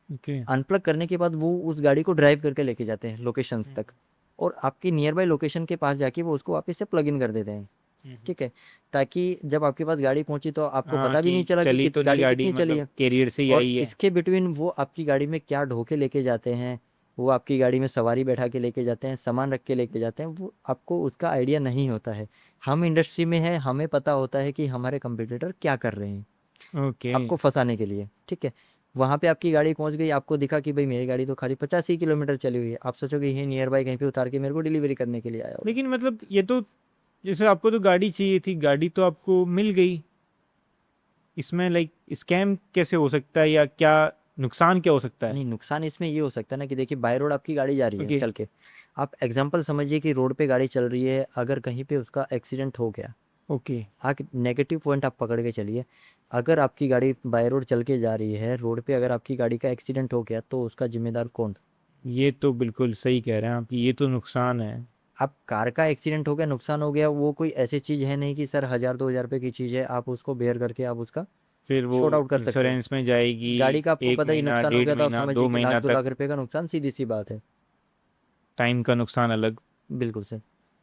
ओके। अनप्लग करने के बाद वो उस गाड़ी को ड्राइव करके लेके जाते हैं लोकेशंस तक, और आपकी नियर बाय लोकेशन के पास जाके वो उसको वापस से प्लग इन कर देते हैं। ठीक है, ताकि जब आपके पास गाड़ी पहुंची तो आपको हाँ, पता भी कि नहीं चला कि चली तो नहीं गाड़ी गाड़ी, कितनी चली मतलब है। कैरियर से ही और आई है। इसके बिटवीन वो आपकी गाड़ी में क्या ढो के लेके जाते हैं, वो आपकी गाड़ी में सवारी बैठा के लेके जाते हैं, सामान रख के लेके जाते हैं, वो आपको उसका आइडिया नहीं होता है। हम इंडस्ट्री में हैं, हमें पता होता है कि हमारे कंपटीटर क्या कर रहे हैं ओके। आपको फंसाने के लिए। ठीक है, वहाँ पे आपकी गाड़ी पहुँच गई, आपको दिखा कि भाई मेरी गाड़ी तो खाली 50 ही किलोमीटर चली हुई है, आप सोचोगे ये नियर बाय कहीं पे उतार के मेरे को डिलीवरी करने के लिए आया होगा। लेकिन मतलब ये तो, जैसे आपको तो गाड़ी चाहिए थी, गाड़ी तो आपको मिल गई, इसमें लाइक स्कैम कैसे हो सकता है, या क्या नुकसान क्या हो सकता है? नहीं, नुकसान इसमें ये हो सकता है ना कि देखिए बाय रोड आपकी गाड़ी जा रही है ओके। चल के, आप एग्जांपल समझिए कि रोड पे गाड़ी चल रही है, अगर कहीं पे उसका एक्सीडेंट हो गया, ओके। आप नेगेटिव पॉइंट आप पकड़ के चलिए, अगर आपकी गाड़ी बाय रोड चल के जा रही है, रोड पे अगर आपकी गाड़ी का एक्सीडेंट हो गया तो उसका जिम्मेदार कौन? ये तो बिल्कुल सही कह रहे हैं आप कि ये तो नुकसान है। आप कार का एक्सीडेंट हो गया, नुकसान हो गया, वो कोई ऐसी चीज़ है नहीं कि सर 1000-2000 रुपए की चीज़ है आप उसको बेयर करके आप उसका फिर वो शॉर्ट आउट कर सकते हैं। इंश्योरेंस में जाएगी। गाड़ी का आपको एक पता ही महीना, नुकसान हो डेढ़ गया तो आप महीना, समझिए दो कि लाख महीना दो तक लाख रुपए का नुकसान, सीधी सी बात है। टाइम का नुकसान अलग। बिल्कुल सर।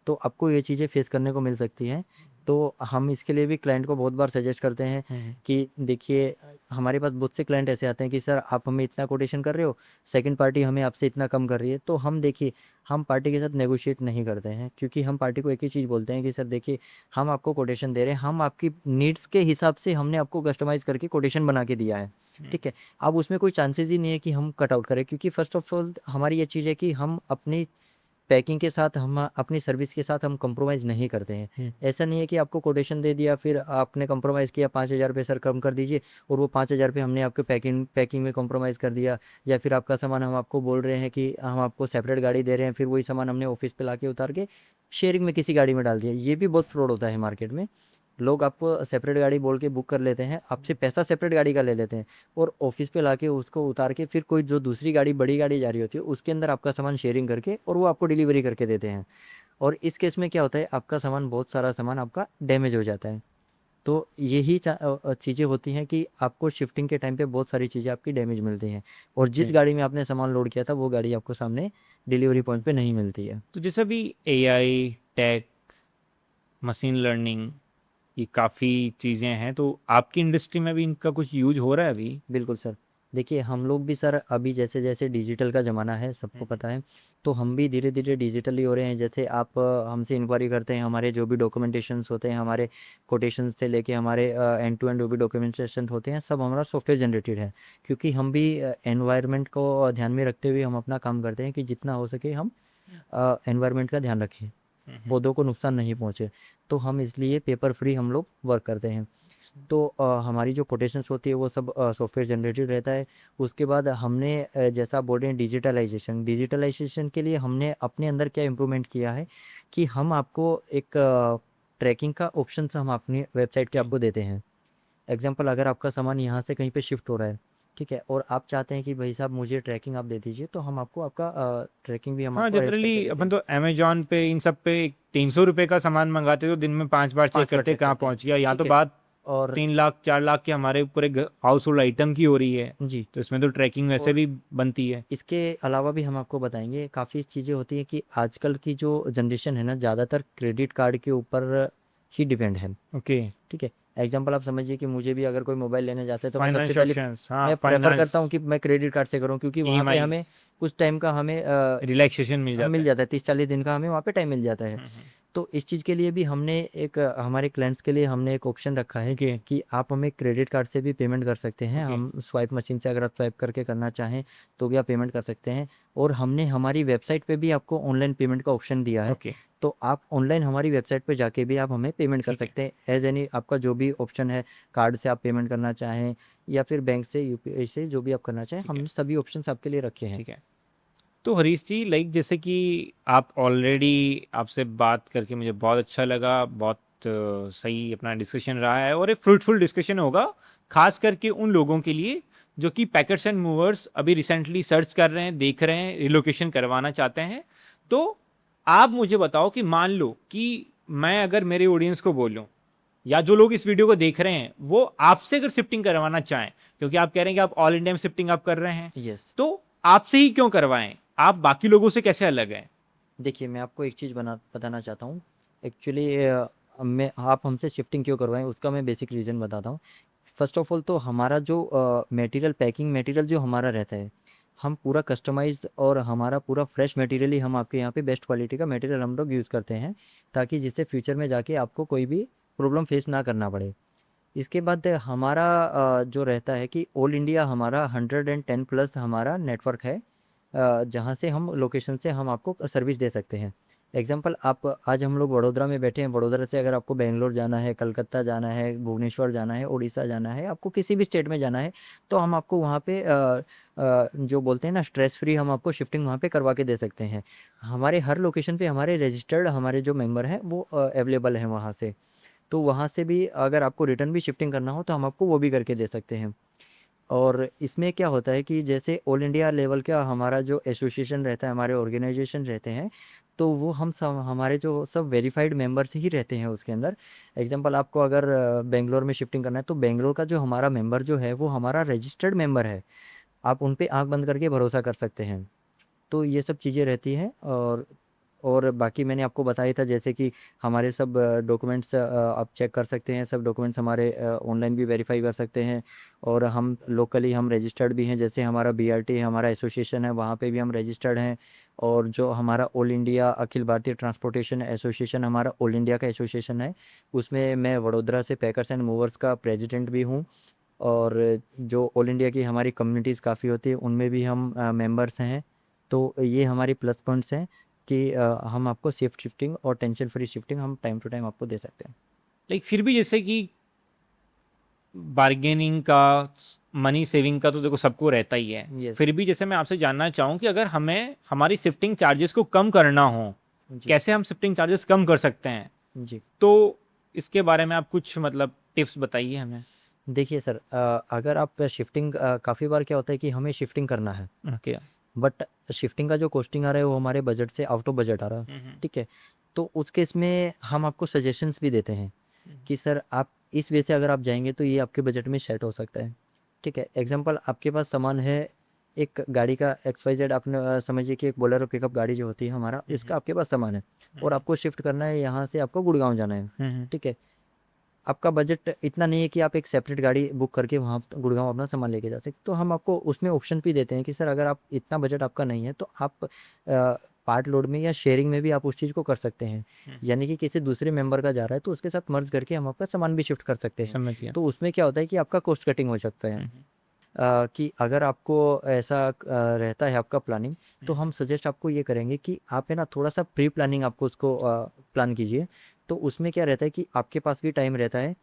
तो आपको ये चीज़ें फेस करने को मिल सकती हैं। तो हम इसके लिए भी क्लाइंट को बहुत बार सजेस्ट करते हैं कि देखिए, हमारे पास बहुत से क्लाइंट ऐसे आते हैं कि सर आप हमें इतना कोटेशन कर रहे हो, सेकंड पार्टी हमें आपसे इतना कम कर रही है, तो हम देखिए, हम पार्टी के साथ नेगोशिएट नहीं करते हैं, क्योंकि हम पार्टी को एक ही चीज़ बोलते हैं कि सर देखिए, हम आपको कोटेशन दे रहे हैं, हम आपकी नीड्स के हिसाब से हमने आपको कस्टमाइज़ करके कोटेशन बना के दिया है। ठीक है? अब उसमें कोई चांसेस ही नहीं है कि हम कट आउट करें, क्योंकि फर्स्ट ऑफ ऑल हमारी ये चीज़ है कि हम अपनी पैकिंग के साथ, हम अपनी सर्विस के साथ हम कंप्रोमाइज़ नहीं करते हैं। ऐसा नहीं है कि आपको कोटेशन दे दिया, फिर आपने कंप्रोमाइज़ किया, 5000 रुपये सर कम कर दीजिए, और वो 5000 रुपये हमने आपके पैकिंग में कंप्रोमाइज़ कर दिया, या फिर आपका सामान हम आपको बोल रहे हैं कि हम आपको सेपरेट गाड़ी दे रहे हैं, फिर वही सामान हमने ऑफिस पे लाके उतार के शेयरिंग में किसी गाड़ी में डाल दिया। ये भी बहुत फ्रॉड होता है मार्केट में। लोग आपको सेपरेट गाड़ी बोल के बुक कर लेते हैं, आपसे पैसा सेपरेट गाड़ी का ले लेते हैं, और ऑफिस पे लाके उसको उतार के फिर कोई जो दूसरी गाड़ी, बड़ी गाड़ी जा रही होती है, उसके अंदर आपका सामान शेयरिंग करके और वो आपको डिलीवरी करके देते हैं। और इस केस में क्या होता है, आपका सामान, बहुत सारा सामान आपका डैमेज हो जाता है। तो यही चीज़ें होती हैं कि आपको शिफ्टिंग के टाइम पे बहुत सारी चीज़ें आपकी डैमेज मिलती हैं, और जिस ओके। गाड़ी में आपने सामान लोड किया था वो गाड़ी आपको सामने डिलीवरी पॉइंट पे नहीं मिलती है। तो जैसे अभी एआई, टेक, मशीन लर्निंग, ये काफ़ी चीज़ें हैं, तो आपकी इंडस्ट्री में भी इनका कुछ यूज हो रहा है अभी? बिल्कुल सर। देखिए, हम लोग भी सर अभी जैसे-जैसे डिजिटल का ज़माना है, सबको पता है, तो हम भी धीरे-धीरे डिजिटल ही हो रहे हैं। जैसे आप हमसे इंक्वायरी करते हैं, हमारे जो भी डॉक्यूमेंटेशंस होते हैं, हमारे कोटेशंस से लेके हमारे एंड टू एंड जो भी डॉक्यूमेंटेशन होते हैं, सब हमारा सॉफ्टवेयर जनरेटेड है। क्योंकि हम भी एनवायरनमेंट को ध्यान में रखते हुए हम अपना काम करते हैं कि जितना हो सके हम एनवायरनमेंट का ध्यान रखें, पौधों को नुकसान नहीं पहुँचे। तो हम इसलिए पेपर फ्री हम लोग वर्क करते हैं। तो हमारी जो कोटेशंस होती है वो सब सॉफ्टवेयर जनरेटेड रहता है। उसके बाद हमने जैसा आप बोल रहे हैं डिजिटलाइजेशन, डिजिटलाइजेशन के लिए हमने अपने अंदर क्या इम्प्रूवमेंट किया है कि हम आपको एक ट्रैकिंग का ऑप्शन हम अपनी वेबसाइट पे आपको देते हैं। एग्जांपल, अगर आपका सामान यहाँ से कहीं पे शिफ्ट हो रहा है, ठीक है, और आप चाहते हैं कि भाई साहब मुझे ट्रैकिंग आप दे दीजिए, तो हम आपको आपका ट्रैकिंग भी हम हाँ, आपको अरेंज करके जनरली देते अपन हैं। तो अमेजोन पे, इन सब पे 300 रुपये का सामान मंगाते तो दिन में 5 बार चेक 5 बार करते चेक कहाँ करते हैं। पहुँच गया। यहाँ तो ठीक है। बात और 3 लाख 4 लाख के हमारे पूरे हाउस होल्ड आइटम की हो रही है, जी। तो इसमें तो ट्रैकिंग वैसे और भी बनती है। इसके अलावा भी हम आपको बताएंगे, काफ़ी चीज़ें होती हैं कि आजकल की जो जनरेशन है ना, ज़्यादातर क्रेडिट कार्ड के ऊपर ही डिपेंड है। ओके। ठीक है। एग्जांपल आप समझिए कि मुझे भी अगर कोई मोबाइल लेने जाता है तो मैं सबसे फाइनेंस पहले ऑप्शंस, हाँ, मैं प्रेफर फाइनेंस, करता हूँ कि मैं क्रेडिट कार्ड से करूँ, क्योंकि वहाँ पे ईएमआईज, हमें कुछ टाइम का हमें रिलैक्सेशन मिल जाता मिल है। जाता है, 30-40 दिन का हमें वहाँ पे टाइम मिल जाता है। तो इस चीज़ के लिए भी हमने एक हमारे क्लाइंट्स के लिए हमने एक ऑप्शन रखा है ओके, कि आप हमें क्रेडिट कार्ड से भी पेमेंट कर सकते हैं। ओके, हम स्वाइप मशीन से अगर आप स्वाइप करके करना चाहें तो भी आप पेमेंट कर सकते हैं। और हमने हमारी वेबसाइट पे भी आपको ऑनलाइन पेमेंट का ऑप्शन दिया है। ओके, तो आप ऑनलाइन हमारी वेबसाइट पे जाके भी आप हमें पेमेंट कर ठीक है, सकते हैं। एज़ एनी आपका जो भी ऑप्शन है, कार्ड से आप पेमेंट करना चाहें या फिर बैंक से, यूपीआई से, जो भी आप करना चाहें, ठीक है, हमने सभी ऑप्शंस आपके लिए रखे हैं। ठीक है। तो हरीश जी, लाइक जैसे कि आप ऑलरेडी, आपसे बात करके मुझे बहुत अच्छा लगा, बहुत सही अपना डिस्कशन रहा है और एक फ्रूटफुल डिस्कशन होगा, खास करके उन लोगों के लिए जो कि पैकर्स एंड मूवर्स अभी रिसेंटली सर्च कर रहे हैं, देख रहे हैं, रिलोकेशन करवाना चाहते हैं। तो आप मुझे बताओ कि मान लो कि मैं अगर मेरे ऑडियंस को बोलूं या जो लोग इस वीडियो को देख रहे हैं वो आपसे अगर शिफ्टिंग करवाना चाहें, क्योंकि आप कह रहे हैं कि आप ऑल इंडिया में शिफ्टिंग आप कर रहे हैं, यस। तो आपसे ही क्यों करवाएं? आप बाकी लोगों से कैसे अलग हैं? देखिए, मैं आपको एक चीज़ बताना चाहता हूँ। एक्चुअली मैं आप हमसे शिफ्टिंग क्यों करवाएँ, उसका मैं बेसिक रीज़न बताता हूँ। फ़र्स्ट ऑफ़ ऑल तो हमारा जो मटेरियल, पैकिंग मटेरियल जो हमारा रहता है, हम पूरा कस्टमाइज़ और हमारा पूरा फ्रेश मटेरियल ही हम आपके यहाँ पे बेस्ट क्वालिटी का मटेरियल हम लोग यूज़ करते हैं, ताकि जिससे फ्यूचर में जाके आपको कोई भी प्रॉब्लम फ़ेस ना करना पड़े। इसके बाद हमारा जो रहता है कि ऑल इंडिया हमारा 110 प्लस हमारा नेटवर्क है, जहाँ से हम लोकेशन से हम आपको सर्विस दे सकते हैं। एग्जांपल, आप आज हम लोग वडोदरा में बैठे हैं, वडोदरा से अगर आपको बेंगलोर जाना है, कलकत्ता जाना है, भुवनेश्वर जाना है, उड़ीसा जाना है, आपको किसी भी स्टेट में जाना है, तो हम आपको वहाँ पे जो बोलते हैं ना, स्ट्रेस फ्री हम आपको शिफ्टिंग वहाँ पे करवा के दे सकते हैं। हमारे हर लोकेशन पे हमारे रजिस्टर्ड हमारे जो मेंबर हैं वो अवेलेबल हैं वहाँ से। तो वहाँ से भी अगर आपको रिटर्न भी शिफ्टिंग करना हो तो हम आपको वो भी करके दे सकते हैं। और इसमें क्या होता है कि जैसे ऑल इंडिया लेवल का हमारा जो एसोसिएशन रहता है, हमारे ऑर्गेनाइजेशन रहते हैं, तो वो हम सब हमारे जो सब वेरीफाइड मेंबर्स ही रहते हैं उसके अंदर। एग्जांपल, आपको अगर बेंगलोर में शिफ्टिंग करना है तो बेंगलोर का जो हमारा मेंबर जो है वो हमारा रजिस्टर्ड मेंबर है। आप उन पे आँख बंद करके भरोसा कर सकते हैं। तो ये सब चीज़ें रहती हैं। और बाकी मैंने आपको बताया था जैसे कि हमारे सब डॉक्यूमेंट्स आप चेक कर सकते हैं, सब डॉक्यूमेंट्स हमारे ऑनलाइन भी वेरीफाई कर सकते हैं। और हम लोकली हम रजिस्टर्ड भी हैं, जैसे हमारा बीआरटी हमारा एसोसिएशन है, वहाँ पे भी हम रजिस्टर्ड हैं। और जो हमारा all India Akhil Bharatiya transportation association हमारा ऑल इंडिया का एसोसिएशन है, उसमें मैं वडोदरा से पैकर्स एंड मूवर्स का प्रेसिडेंट भी हूँ। और जो ऑल इंडिया की हमारी कम्युनिटीज़ काफ़ी होती है, उनमें भी हम मेंबर्स हैं। तो ये हमारी प्लस पॉइंट्स हैं कि हम आपको सेफ शिफ्टिंग और टेंशन फ्री शिफ्टिंग हम टाइम टू टाइम आपको दे सकते हैं। लाइक फिर भी जैसे कि बार्गेनिंग का, मनी सेविंग का तो देखो सबको रहता ही है। यस। फिर भी जैसे मैं आपसे जानना चाहूँ कि अगर हमें हमारी शिफ्टिंग चार्जेस को कम करना हो, जी। कैसे हम शिफ्टिंग चार्जेस कम कर सकते हैं? जी। तो इसके बारे में आप कुछ मतलब टिप्स बताइए हमें। देखिए सर, अगर आप शिफ्टिंग काफ़ी बार क्या होता है कि हमें शिफ्टिंग करना है, ओके। बट शिफ्टिंग का जो कॉस्टिंग आ रहा है वो हमारे बजट से आउट ऑफ बजट आ रहा है। हम्म, ठीक है? तो उस केस में हम आपको सजेशंस भी देते हैं हम्म, कि सर आप इस वे से अगर आप जाएँगे तो ये आपके बजट में सेट हो सकता है। ठीक है? एग्ज़ाम्पल, आपके पास सामान है, एक गाड़ी का XYZ, आपने समझिए कि एक बोलेरो पिकअप गाड़ी जो होती है हमारा, हम्म, इसका आपके पास सामान है और हम्म, आपको शिफ्ट करना है, यहाँ से आपको गुड़गाँव जाना है। हम्म, ठीक है? आपका बजट इतना नहीं है कि आप एक सेपरेट गाड़ी बुक करके वहाँ गुड़गाँव अपना सामान लेके जा सकते। तो हम आपको उसमें ऑप्शन भी देते हैं कि सर अगर आप इतना बजट आपका नहीं है तो आप पार्ट लोड में या शेयरिंग में भी आप उस चीज़ को कर सकते हैं। हम्म, यानी कि किसी दूसरे मेंबर का जा रहा है तो उसके साथ मर्ज करके हम आपका सामान भी शिफ्ट कर सकते हैं। समझ गया। तो उसमें क्या होता है कि आपका कॉस्ट कटिंग हो सकता है। हम्म, कि अगर आपको ऐसा रहता है आपका प्लानिंग, तो हम्म, हम सजेस्ट आपको ये करेंगे कि आप है ना थोड़ा-सा प्री प्लानिंग आपको उसको प्लान कीजिए। तो उसमें क्या रहता है कि आपके पास भी टाइम रहता है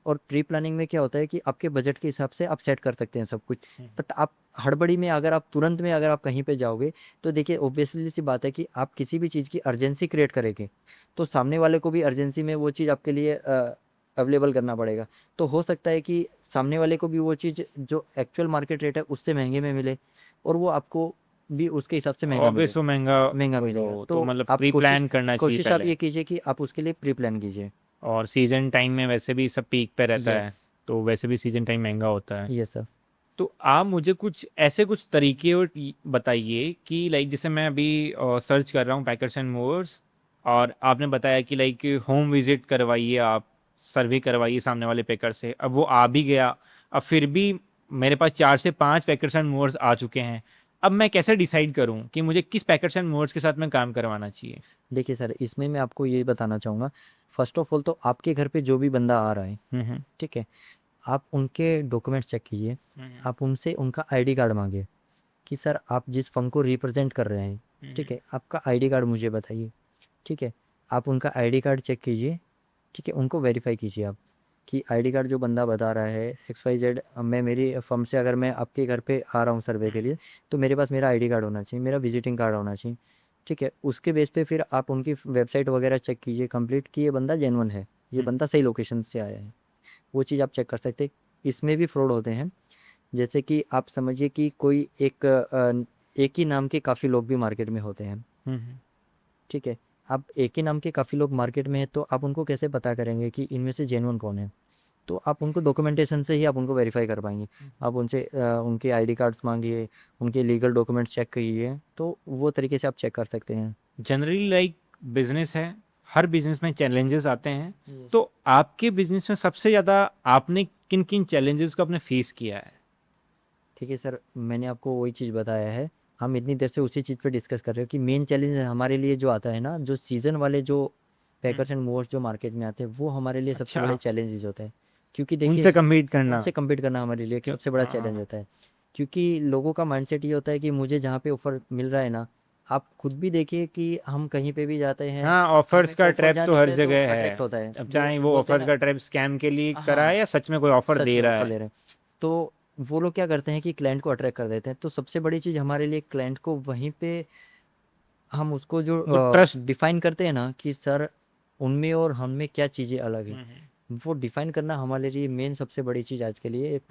और प्री प्लानिंग में क्या होता है कि आपके बजट के हिसाब से आप सेट कर सकते हैं सब कुछ। हम्म, बट आप हड़बड़ी में अगर आप तुरंत में अगर आप कहीं पे जाओगे, तो देखिए ऑब्वियसली सी बात है कि आप किसी भी चीज़ की अर्जेंसी क्रिएट करेंगे, तो सामने वाले को भी अर्जेंसी में वो चीज़ आपके लिए अवेलेबल करना पड़ेगा। तो हो सकता है कि सामने वाले को भी वो चीज़ जो एक्चुअल मार्केट रेट है उससे महँगे में मिले और वो आपको भी उसके हिसाब से महँगा मिले ऑब्वियस वो महंगा महँगा मिलेगा। लो, तो तो मतलब आप प्री कोशिश प्लान करना चाहिए कोशिश आप पहले। ये कीजिए कि आप उसके लिए प्री प्लान कीजिए। और सीजन टाइम में वैसे भी सब पीक पे रहता यस। है, तो वैसे भी सीजन टाइम महंगा होता है। Yes sir. तो आप मुझे कुछ ऐसे कुछ तरीके और बताइए कि लाइक जैसे मैं अभी सर्च कर रहा हूँ पैकर्स एंड मूवर्स, और आपने बताया कि लाइक होम विजिट करवाइए, आप सर्वे करवाइए सामने वाले पैकर से। अब वो आ भी गया, अब फिर भी मेरे पास 4 से 5 पैकर्स एंड मूवर्स आ चुके हैं, अब मैं कैसे डिसाइड करूं कि मुझे किस पैकेट्स एंड मूवर्स के साथ में काम करवाना चाहिए? देखिए सर, इसमें मैं आपको ये बताना चाहूँगा, फर्स्ट ऑफ ऑल तो आपके घर पे जो भी बंदा आ रहा है, हम्म। ठीक है, आप उनके डॉक्यूमेंट्स चेक कीजिए। हम्म। आप उनसे उनका आईडी कार्ड मांगिए कि सर आप जिस फर्म को रिप्रेजेंट कर रहे हैं, ठीक है, आपका आईडी कार्ड मुझे बताइए। ठीक है, आप उनका आईडी कार्ड चेक कीजिए। ठीक है, उनको वेरीफाई कीजिए आप कि आईडी कार्ड जो बंदा बता रहा है एक्स वाई जेड, मैं मेरी फर्म से अगर मैं आपके घर पे आ रहा हूँ सर्वे के लिए, तो मेरे पास मेरा आईडी कार्ड होना चाहिए, मेरा विजिटिंग कार्ड होना चाहिए। ठीक है, उसके बेस पे फिर आप उनकी वेबसाइट वगैरह चेक कीजिए कंप्लीट कि ये बंदा जेन्युइन है, ये बंदा सही लोकेशन से आया है, वो चीज़ आप चेक कर सकते हैं। इसमें भी फ्रॉड होते हैं, जैसे कि आप समझिए कि कोई एक ही नाम के काफ़ी लोग भी मार्केट में होते हैं। हम्म। ठीक है, आप एक ही नाम के काफ़ी लोग मार्केट में हैं, तो आप उनको कैसे पता करेंगे कि इनमें से जेन्युइन कौन है? तो आप उनको डॉक्यूमेंटेशन से ही आप उनको वेरीफाई कर पाएंगे। आप उनसे उनके आईडी कार्ड्स मांगिए, उनके लीगल डॉक्यूमेंट्स चेक कीजिए, तो वो तरीके से आप चेक कर सकते हैं। जनरली लाइक बिजनेस है, हर बिजनेस में चैलेंजेस आते हैं। Yes. तो आपके बिजनेस में सबसे ज़्यादा आपने किन किन चैलेंजेस को आपने फेस किया है? ठीक है सर, मैंने आपको वही चीज़ बताया है, हम इतनी देर से उसी चीज़ पे डिस्कस कर रहे हो कि मेन चैलेंज हमारे लिए जो आता है ना, जो सीज़न वाले जो पैकर्स एंड मूवर्स जो मार्केट में आते हैं, वो हमारे लिए सबसे अच्छा, बड़े चैलेंजेस होते हैं। क्योंकि देखिए, उनसे कम्पीट करना। उनसे कम्पीट करना हमारे लिए एक क्यों? सबसे बड़ा चैलेंज हाँ। होता है। क्योंकि लोगों का माइंडसेट ये होता है कि मुझे जहाँ पे ऑफ़र मिल रहा है ना, आप खुद भी देखिए कि हम कहीं पे भी जाते हैं, हाँ, हमें ऑफर्स का ऑफ़र ट्रैप जहाँ तो हर दिखता है तो जगह अट्रैक्ट है। होता है। अब वो चाहे वो बोलते हैं ऑफर्स ना, का ट्रैप स्कैम के लिए करा है हाँ, या सच में कोई ऑफर सच दे में रहा ऑफ़र है। ले रहे हैं। तो वो लोग क्या करते हैं कि क्लाइंट को अट्रैक्ट कर देते हैं। तो सबसे बड़ी चीज़ हमारे लिए क्लाइंट को वहीं पे हम उसको जो वो ट्रस्ट। डिफ़ाइन करते हैं ना कि सर उनमें और हम में क्या चीज़ें अलग हैं, वो डिफ़ाइन करना हमारे लिए मेन सबसे बड़ी चीज़ आज के लिए एक।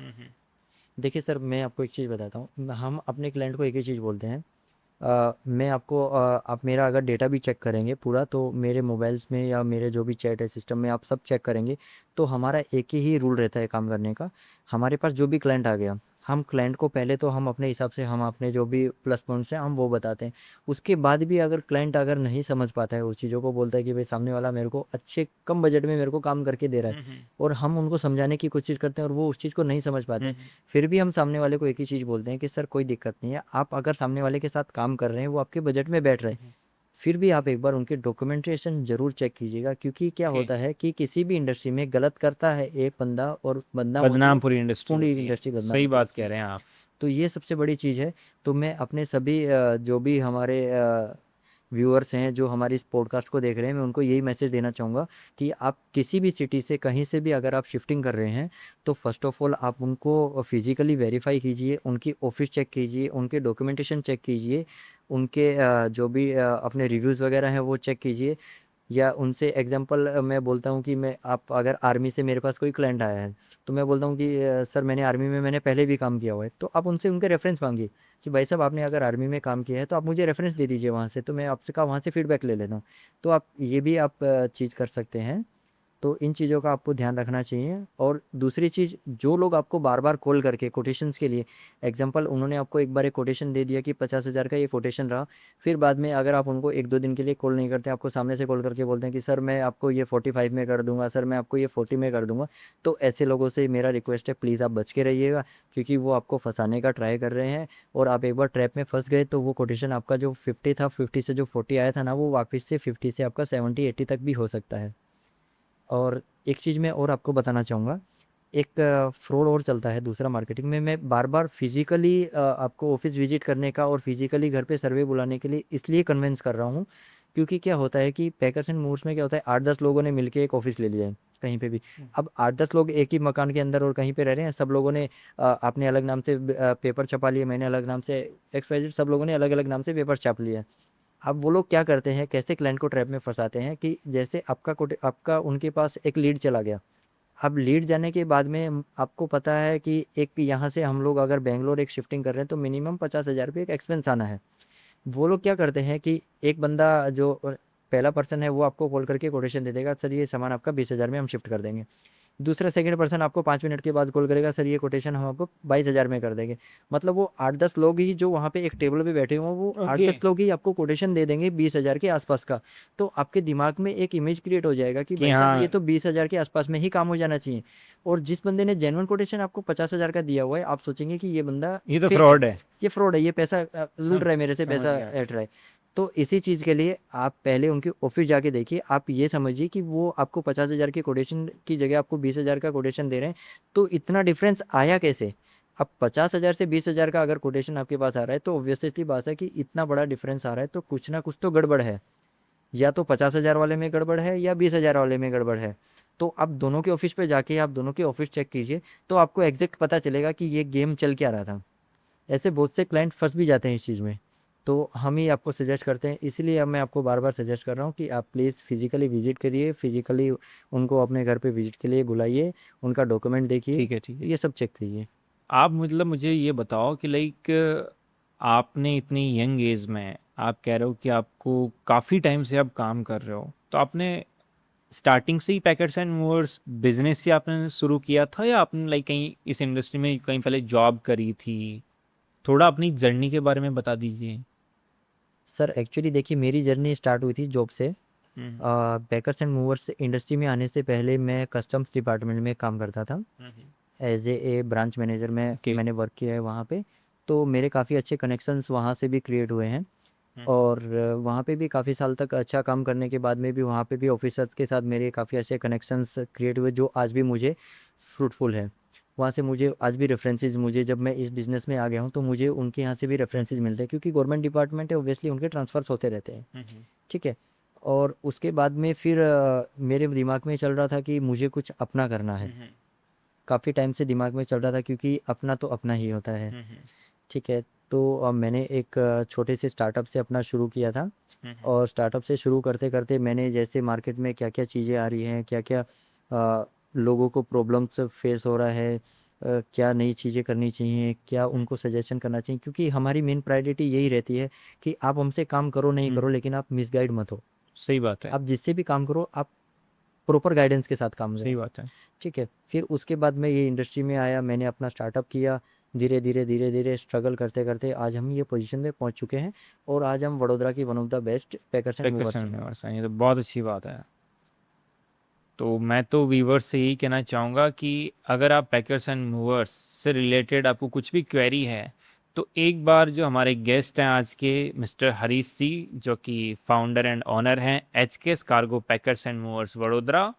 देखिए सर, मैं आपको एक चीज़ बताता हूँ, हम अपने क्लाइंट को एक ही चीज़ बोलते हैं। मैं आपको आप मेरा अगर डेटा भी चेक करेंगे पूरा, तो मेरे मोबाइल्स में या मेरे जो भी चैट है सिस्टम में आप सब चेक करेंगे, तो हमारा एक ही रूल रहता है काम करने का। हमारे पास जो भी क्लाइंट आ गया, हम क्लाइंट को पहले तो हम अपने हिसाब से हम अपने जो भी प्लस पॉइंट्स हैं हम वो बताते हैं। उसके बाद भी अगर क्लाइंट अगर नहीं समझ पाता है उस चीज़ों को, बोलता है कि भाई सामने वाला मेरे को अच्छे कम बजट में मेरे को काम करके दे रहा है, और हम उनको समझाने की कोशिश करते हैं और वो उस चीज़ को नहीं समझ पाते हैं, फिर भी हम सामने वाले को एक ही चीज़ बोलते हैं कि सर कोई दिक्कत नहीं है, आप अगर सामने वाले के साथ काम कर रहे हैं, वो आपके बजट में बैठ रहे हैं, फिर भी आप एक बार उनके डॉक्यूमेंटेशन ज़रूर चेक कीजिएगा। क्योंकि क्या ओके। होता है कि किसी भी इंडस्ट्री में गलत करता है एक बंदा और बदनाम होती है, बदनाम पूरी इंडस्ट्री पूरी होती है। इंडस्ट्री बदनाम सही होती है बात कह उसकी। रहे हैं आप। तो ये सबसे बड़ी चीज़ है। तो मैं अपने सभी जो भी हमारे व्यूअर्स हैं जो हमारी इस पॉडकास्ट को देख रहे हैं, मैं उनको यही मैसेज देना चाहूँगा कि आप किसी भी सिटी से कहीं से भी अगर आप शिफ्टिंग कर रहे हैं, तो फर्स्ट ऑफ ऑल आप उनको फिजिकली वेरीफाई कीजिए, उनकी ऑफिस चेक कीजिए, उनके डॉक्यूमेंटेशन चेक कीजिए, उनके जो भी अपने रिव्यूज़ वगैरह हैं वो चेक कीजिए। या उनसे एग्जांपल मैं बोलता हूँ कि मैं आप अगर आर्मी से मेरे पास कोई क्लाइंट आया है, तो मैं बोलता हूँ कि सर मैंने आर्मी में मैंने पहले भी काम किया हुआ है, तो आप उनसे उनके रेफरेंस मांगिए कि भाई साहब आपने अगर आर्मी में काम किया है तो आप मुझे रेफरेंस दे दीजिए वहाँ से, तो मैं आपसे कहा वहाँ से फीडबैक ले लेता हूँ। तो आप ये भी आप चीज़ कर सकते हैं। तो इन चीज़ों का आपको ध्यान रखना चाहिए। और दूसरी चीज़, जो लोग आपको बार बार कॉल करके कोटेशंस के लिए, एग्जांपल उन्होंने आपको एक बार एक कोटेशन दे दिया कि 50,000 का ये कोटेशन रहा, फिर बाद में अगर आप उनको एक दो दिन के लिए कॉल नहीं करते, आपको सामने से कॉल करके बोलते हैं कि सर मैं आपको ये 45 में कर दूंगा, सर मैं आपको ये 40 में कर दूंगा, तो ऐसे लोगों से मेरा रिक्वेस्ट है प्लीज़ आप बच के रहिएगा। क्योंकि वो आपको फंसाने का ट्राई कर रहे हैं, और आप एक बार ट्रैप में फंस गए तो वो कोटेशन आपका जो 50 था, 50 से जो 40 आया था ना, वो वापस से 50 से आपका 70-80 तक भी हो सकता है। और एक चीज़ मैं और आपको बताना चाहूँगा, एक फ्रॉड और चलता है दूसरा मार्केटिंग में। मैं बार-बार फिज़िकली आपको ऑफ़िस विज़िट करने का और फिज़िकली घर पे सर्वे बुलाने के लिए इसलिए कन्विंस कर रहा हूँ, क्योंकि क्या होता है कि पैकर्स एंड मूव्स में क्या होता है, 8-10 लोगों ने मिलके एक ऑफ़िस ले लिया है, कहीं पे भी। अब 8-10 लोग एक ही मकान के अंदर और कहीं पे रह रहे हैं, सब लोगों ने आपने अलग नाम से पेपर छपा लिए, मैंने अलग नाम से, एक्स-वाई-ज़ेड सब लोगों ने अलग-अलग नाम से पेपर छाप लिया है। अब वो लोग क्या करते हैं, कैसे क्लाइंट को ट्रैप में फँसाते हैं कि जैसे आपका उनके पास एक लीड चला गया। अब लीड जाने के बाद में आपको पता है कि एक यहाँ से हम लोग अगर बैंगलोर एक शिफ्टिंग कर रहे हैं तो मिनिमम 50,000 रुपये एक एक्सपेंस आना है। वो लोग क्या करते हैं कि एक बंदा जो पहला पर्सन है वो आपको कॉल करके कोटेशन दे देगा, सर ये सामान आपका 20,000 में हम शिफ्ट कर देंगे। दूसरा सेकंड पर्सन आपको 5 मिनट के बाद कॉल करेगा, सर ये कोटेशन हम आपको 22,000 में कर देंगे। मतलब वो 8-10 लोग ही जो वहाँ पे एक टेबल पे बैठे हुए हैं, वो ओके। 8-10 लोग ही आपको कोटेशन दे देंगे 20,000 के आसपास का। तो आपके दिमाग में एक इमेज क्रिएट हो जाएगा कि कि भाई साहब ये हाँ, तो 20,000 के आसपास में ही काम हो जाना चाहिए। और जिस बंदे ने जेन्युइन कोटेशन आपको 50,000 का दिया हुआ है, आप सोचेंगे कि ये बंदा ये तो फेक है, फ्रॉड है। ये फ्रॉड है, ये पैसा लूट सम रहा है मेरे से, समझ पैसा गया। ऐंठ रहा है। तो इसी चीज़ के लिए आप पहले उनके ऑफिस जाके देखिए। आप ये समझिए कि वो आपको 50,000 की कोटेशन की जगह आपको 20,000 का कोटेशन दे रहे हैं। तो इतना डिफरेंस आया कैसे? अब 50,000 से 20,000 का अगर कोटेशन आपके पास आ रहा है, तो ऑब्वियसली बात है कि इतना बड़ा डिफरेंस आ रहा है, तो कुछ ना कुछ तो गड़बड़ है। या तो 50,000 वाले में गड़बड़ है या 20,000 वाले में गड़बड़ है। तो आप दोनों के ऑफिस पे जाके आप दोनों के ऑफिस चेक कीजिए, तो आपको एग्जैक्ट पता चलेगा कि ये गेम चल क्या रहा था। ऐसे बहुत से क्लाइंट फंस भी जाते हैं इस चीज़ में। तो हम ही आपको सजेस्ट करते हैं, इसीलिए अब मैं आपको बार बार सजेस्ट कर रहा हूँ कि आप प्लीज़ फिजिकली विजिट करिए, फिजिकली उनको अपने घर पे विजिट के लिए बुलाइए, उनका डॉक्यूमेंट देखिए, ठीक है, ठीक है। ये सब चेक कीजिए। आप मतलब मुझे ये बताओ कि लाइक आपने इतनी यंग एज में, आप कह रहे हो कि आपको काफ़ी टाइम से आप काम कर रहे हो, तो आपने स्टार्टिंग से ही पैकेट्स एंड मूवर्स बिजनेस से आपने शुरू किया था, या आपने लाइक कहीं इस इंडस्ट्री में कहीं पहले जॉब करी थी? थोड़ा अपनी जर्नी के बारे में बता दीजिए। सर एक्चुअली देखिए, मेरी जर्नी स्टार्ट हुई थी जॉब से। हम्म। पैकर्स एंड मूवर्स इंडस्ट्री में आने से पहले मैं कस्टम्स डिपार्टमेंट में काम करता था। एज ए ब्रांच मैनेजर में ओके। मैंने वर्क किया है वहाँ पे। तो मेरे काफ़ी अच्छे कनेक्शंस वहाँ से भी क्रिएट हुए हैं। और वहाँ पे भी काफ़ी साल तक अच्छा काम करने के बाद में भी वहाँ पे भी ऑफिसर्स के साथ मेरे काफ़ी अच्छे कनेक्शंस क्रिएट हुए, जो आज भी मुझे फ्रूटफुल है। वहाँ से मुझे आज भी रेफरेंसेस, मुझे जब मैं इस बिज़नेस में आ गया हूँ तो मुझे उनके यहाँ से भी रेफरेंसेस मिलते हैं, क्योंकि गवर्नमेंट डिपार्टमेंट है, ऑब्वियसली उनके ट्रांसफ़र्स होते रहते हैं। ठीक है। और उसके बाद में फिर मेरे दिमाग में चल रहा था कि मुझे कुछ अपना करना है। काफ़ी टाइम से दिमाग में चल रहा था, क्योंकि अपना तो अपना ही होता है। ठीक है। तो मैंने एक छोटे से स्टार्टअप से अपना शुरू किया था। और स्टार्टअप से शुरू करते करते मैंने जैसे मार्केट में क्या क्या चीज़ें आ रही हैं, क्या क्या लोगों को प्रॉब्लम्स फेस हो रहा है, क्या नई चीज़ें करनी चाहिए, क्या उनको सजेशन करना चाहिए, क्योंकि हमारी मेन प्रायोरिटी यही रहती है कि आप हमसे काम करो नहीं करो, लेकिन आप मिसगाइड मत हो। सही बात है। आप जिससे भी काम करो, आप प्रॉपर गाइडेंस के साथ काम सही करें। बात है। ठीक है। फिर उसके बाद मैं ये इंडस्ट्री में आया, मैंने अपना स्टार्टअप किया। धीरे धीरे स्ट्रगल करते करते आज हम ये पोजीशन में पहुंच चुके हैं। और आज हम वडोदरा की one of the best packers and movers हैं। 100% ये तो बहुत अच्छी बात है। तो मैं तो वीवर्स से यही कहना चाहूँगा कि अगर आप पैकर्स एंड मूवर्स से रिलेटेड आपको कुछ भी क्वेरी है, तो एक बार जो हमारे गेस्ट हैं आज के, मिस्टर हरीश सी, जो कि फाउंडर एंड ऑनर हैं एच के cargo packers and movers Vadodara.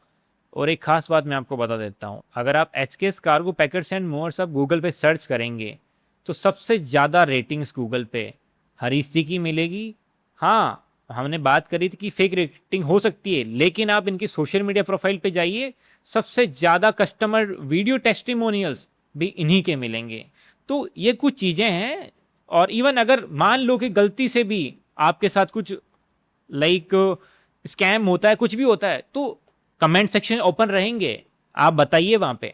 और एक ख़ास बात मैं आपको बता देता हूँ, अगर आप एच के कार्गो पैकर्स एंड मूवर्स आप गूगल पे सर्च करेंगे, तो सबसे ज़्यादा रेटिंग्स गूगल पे हरीश जी की मिलेगी। हाँ, हमने बात करी थी कि फेक रेटिंग हो सकती है, लेकिन आप इनकी सोशल मीडिया प्रोफाइल पे जाइए, सबसे ज़्यादा कस्टमर वीडियो टेस्टिमोनियल्स भी इन्हीं के मिलेंगे। तो ये कुछ चीज़ें हैं। और इवन अगर मान लो कि गलती से भी आपके साथ कुछ लाइक स्कैम होता है, कुछ भी होता है, तो कमेंट सेक्शन ओपन रहेंगे, आप बताइए वहाँ पे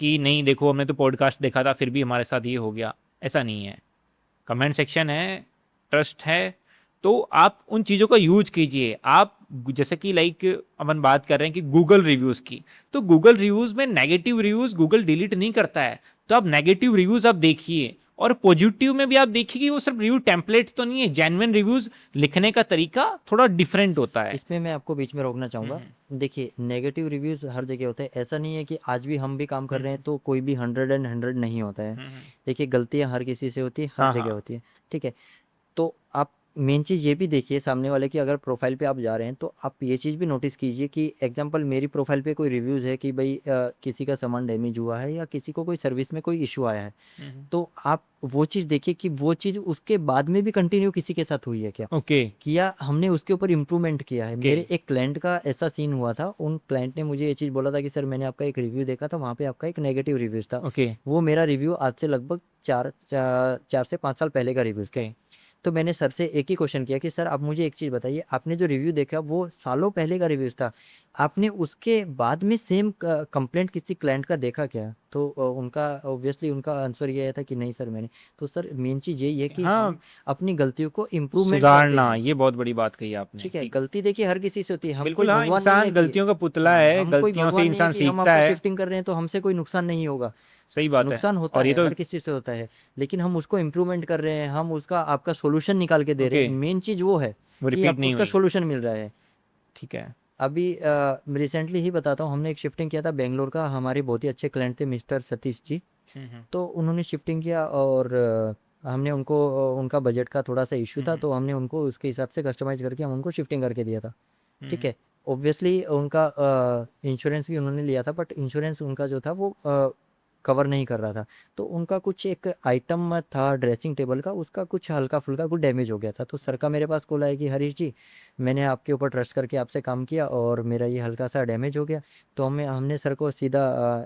कि नहीं देखो हमने तो पॉडकास्ट देखा था फिर भी हमारे साथ ये हो गया। ऐसा नहीं है, कमेंट सेक्शन है, ट्रस्ट है। तो आप उन चीज़ों का यूज कीजिए। आप जैसे कि लाइक अपन बात कर रहे हैं कि गूगल रिव्यूज़ की, तो गूगल रिव्यूज़ में नेगेटिव रिव्यूज़ गूगल डिलीट नहीं करता है। तो आप नेगेटिव रिव्यूज़ आप देखिए, और पॉजिटिव में भी आप देखिए कि वो सिर्फ रिव्यू टेम्पलेट तो नहीं है, जेन्युइन रिव्यूज़ लिखने का तरीका थोड़ा डिफरेंट होता है। इसमें मैं आपको बीच में रोकना चाहूँगा। देखिए, नेगेटिव रिव्यूज़ हर जगह होते हैं। ऐसा नहीं है कि आज भी हम भी काम कर रहे हैं तो कोई भी 100 नहीं होता है। देखिए, गलतियाँ हर किसी से होती है, हर हाँ, जगह हाँ। होती है। ठीक है। तो आप मेन चीज़ ये भी देखिए सामने वाले की, अगर प्रोफाइल पे आप जा रहे हैं तो आप ये चीज़ भी नोटिस कीजिए कि एग्जांपल मेरी प्रोफाइल पे कोई रिव्यूज़ है कि भाई किसी का सामान डैमेज हुआ है या किसी को कोई सर्विस में कोई इशू आया है। तो आप वो चीज़ देखिए कि वो चीज़ उसके बाद में भी कंटिन्यू किसी के साथ हुई है क्या? ओके। किया हमने उसके ऊपर इम्प्रूवमेंट किया है। ओके। मेरे एक क्लाइंट का ऐसा सीन हुआ था, उन क्लाइंट ने मुझे ये चीज़ बोला था कि सर मैंने आपका एक रिव्यू देखा था, वहाँ पे आपका एक नेगेटिव रिव्यूज़ था। ओके। वो मेरा रिव्यू आज से लगभग 4 से 5 साल पहले का रिव्यूज़ था। ओके। तो मैंने सर से एक ही क्वेश्चन किया कि सर आप मुझे एक चीज़ बताइए, आपने जो रिव्यू देखा वो सालों पहले का रिव्यूज़ था, आपने उसके बाद में सेम कंप्लेंट किसी क्लाइंट का देखा क्या? तो उनका ऑब्वियसली उनका आंसर ये आया था कि नहीं सर मैंने। तो सर मेन चीज़ यही है कि हम हाँ, अपनी गलतियों को इम्प्रूवमेंट करते सुधारना, हैं। ये बहुत बड़ी बात कही आपने ठीक है, कि गलती देखिए हर किसी से होती है, हम कोई बिल्कुल हाँ, भगवान नहीं है इंसान कि गलतियों का पुतला हाँ, है, हम कोई गलतियों से भगवान नहीं है इंसान कि हम सीखता आपको है। शिफ्टिंग कर रहे हैं तो हमसे कोई नुकसान नहीं होगा। सही बात है। नुकसान होता और ये है, तो हर किसी से होता है, लेकिन हम उसको इम्प्रूवमेंट कर रहे हैं, हम उसका आपका सॉल्यूशन निकाल के दे रहे ओके, हैं। मेन चीज़ वो है वो कि रिपीट आपको नहीं उसका हुई। सॉल्यूशन मिल रहा है। ठीक है। अभी रिसेंटली ही बताता हूँ, हमने एक शिफ्टिंग किया था बेंगलोर का, हमारे बहुत ही अच्छे क्लाइंट थे मिस्टर सतीश जी। हम्म। तो उन्होंने शिफ्टिंग किया और हमने उनको उनका बजट का थोड़ा सा इश्यू था, हम्म। तो हमने उनको उसके हिसाब से कस्टमाइज़ करके हम उनको शिफ्टिंग करके दिया था। ठीक हम्म। है। ऑब्वियसली उनका इंश्योरेंस भी उन्होंने लिया था, बट इंश्योरेंस उनका जो था वो कवर नहीं कर रहा था। तो उनका कुछ एक आइटम था ड्रेसिंग टेबल का, उसका कुछ हल्का-फुल्का कुछ डैमेज हो गया था। तो सर का मेरे पास कॉल आया कि हरीश जी, मैंने आपके ऊपर ट्रस्ट करके आपसे काम किया और मेरा ये हल्का-सा डैमेज हो गया। तो हमने सर को सीधा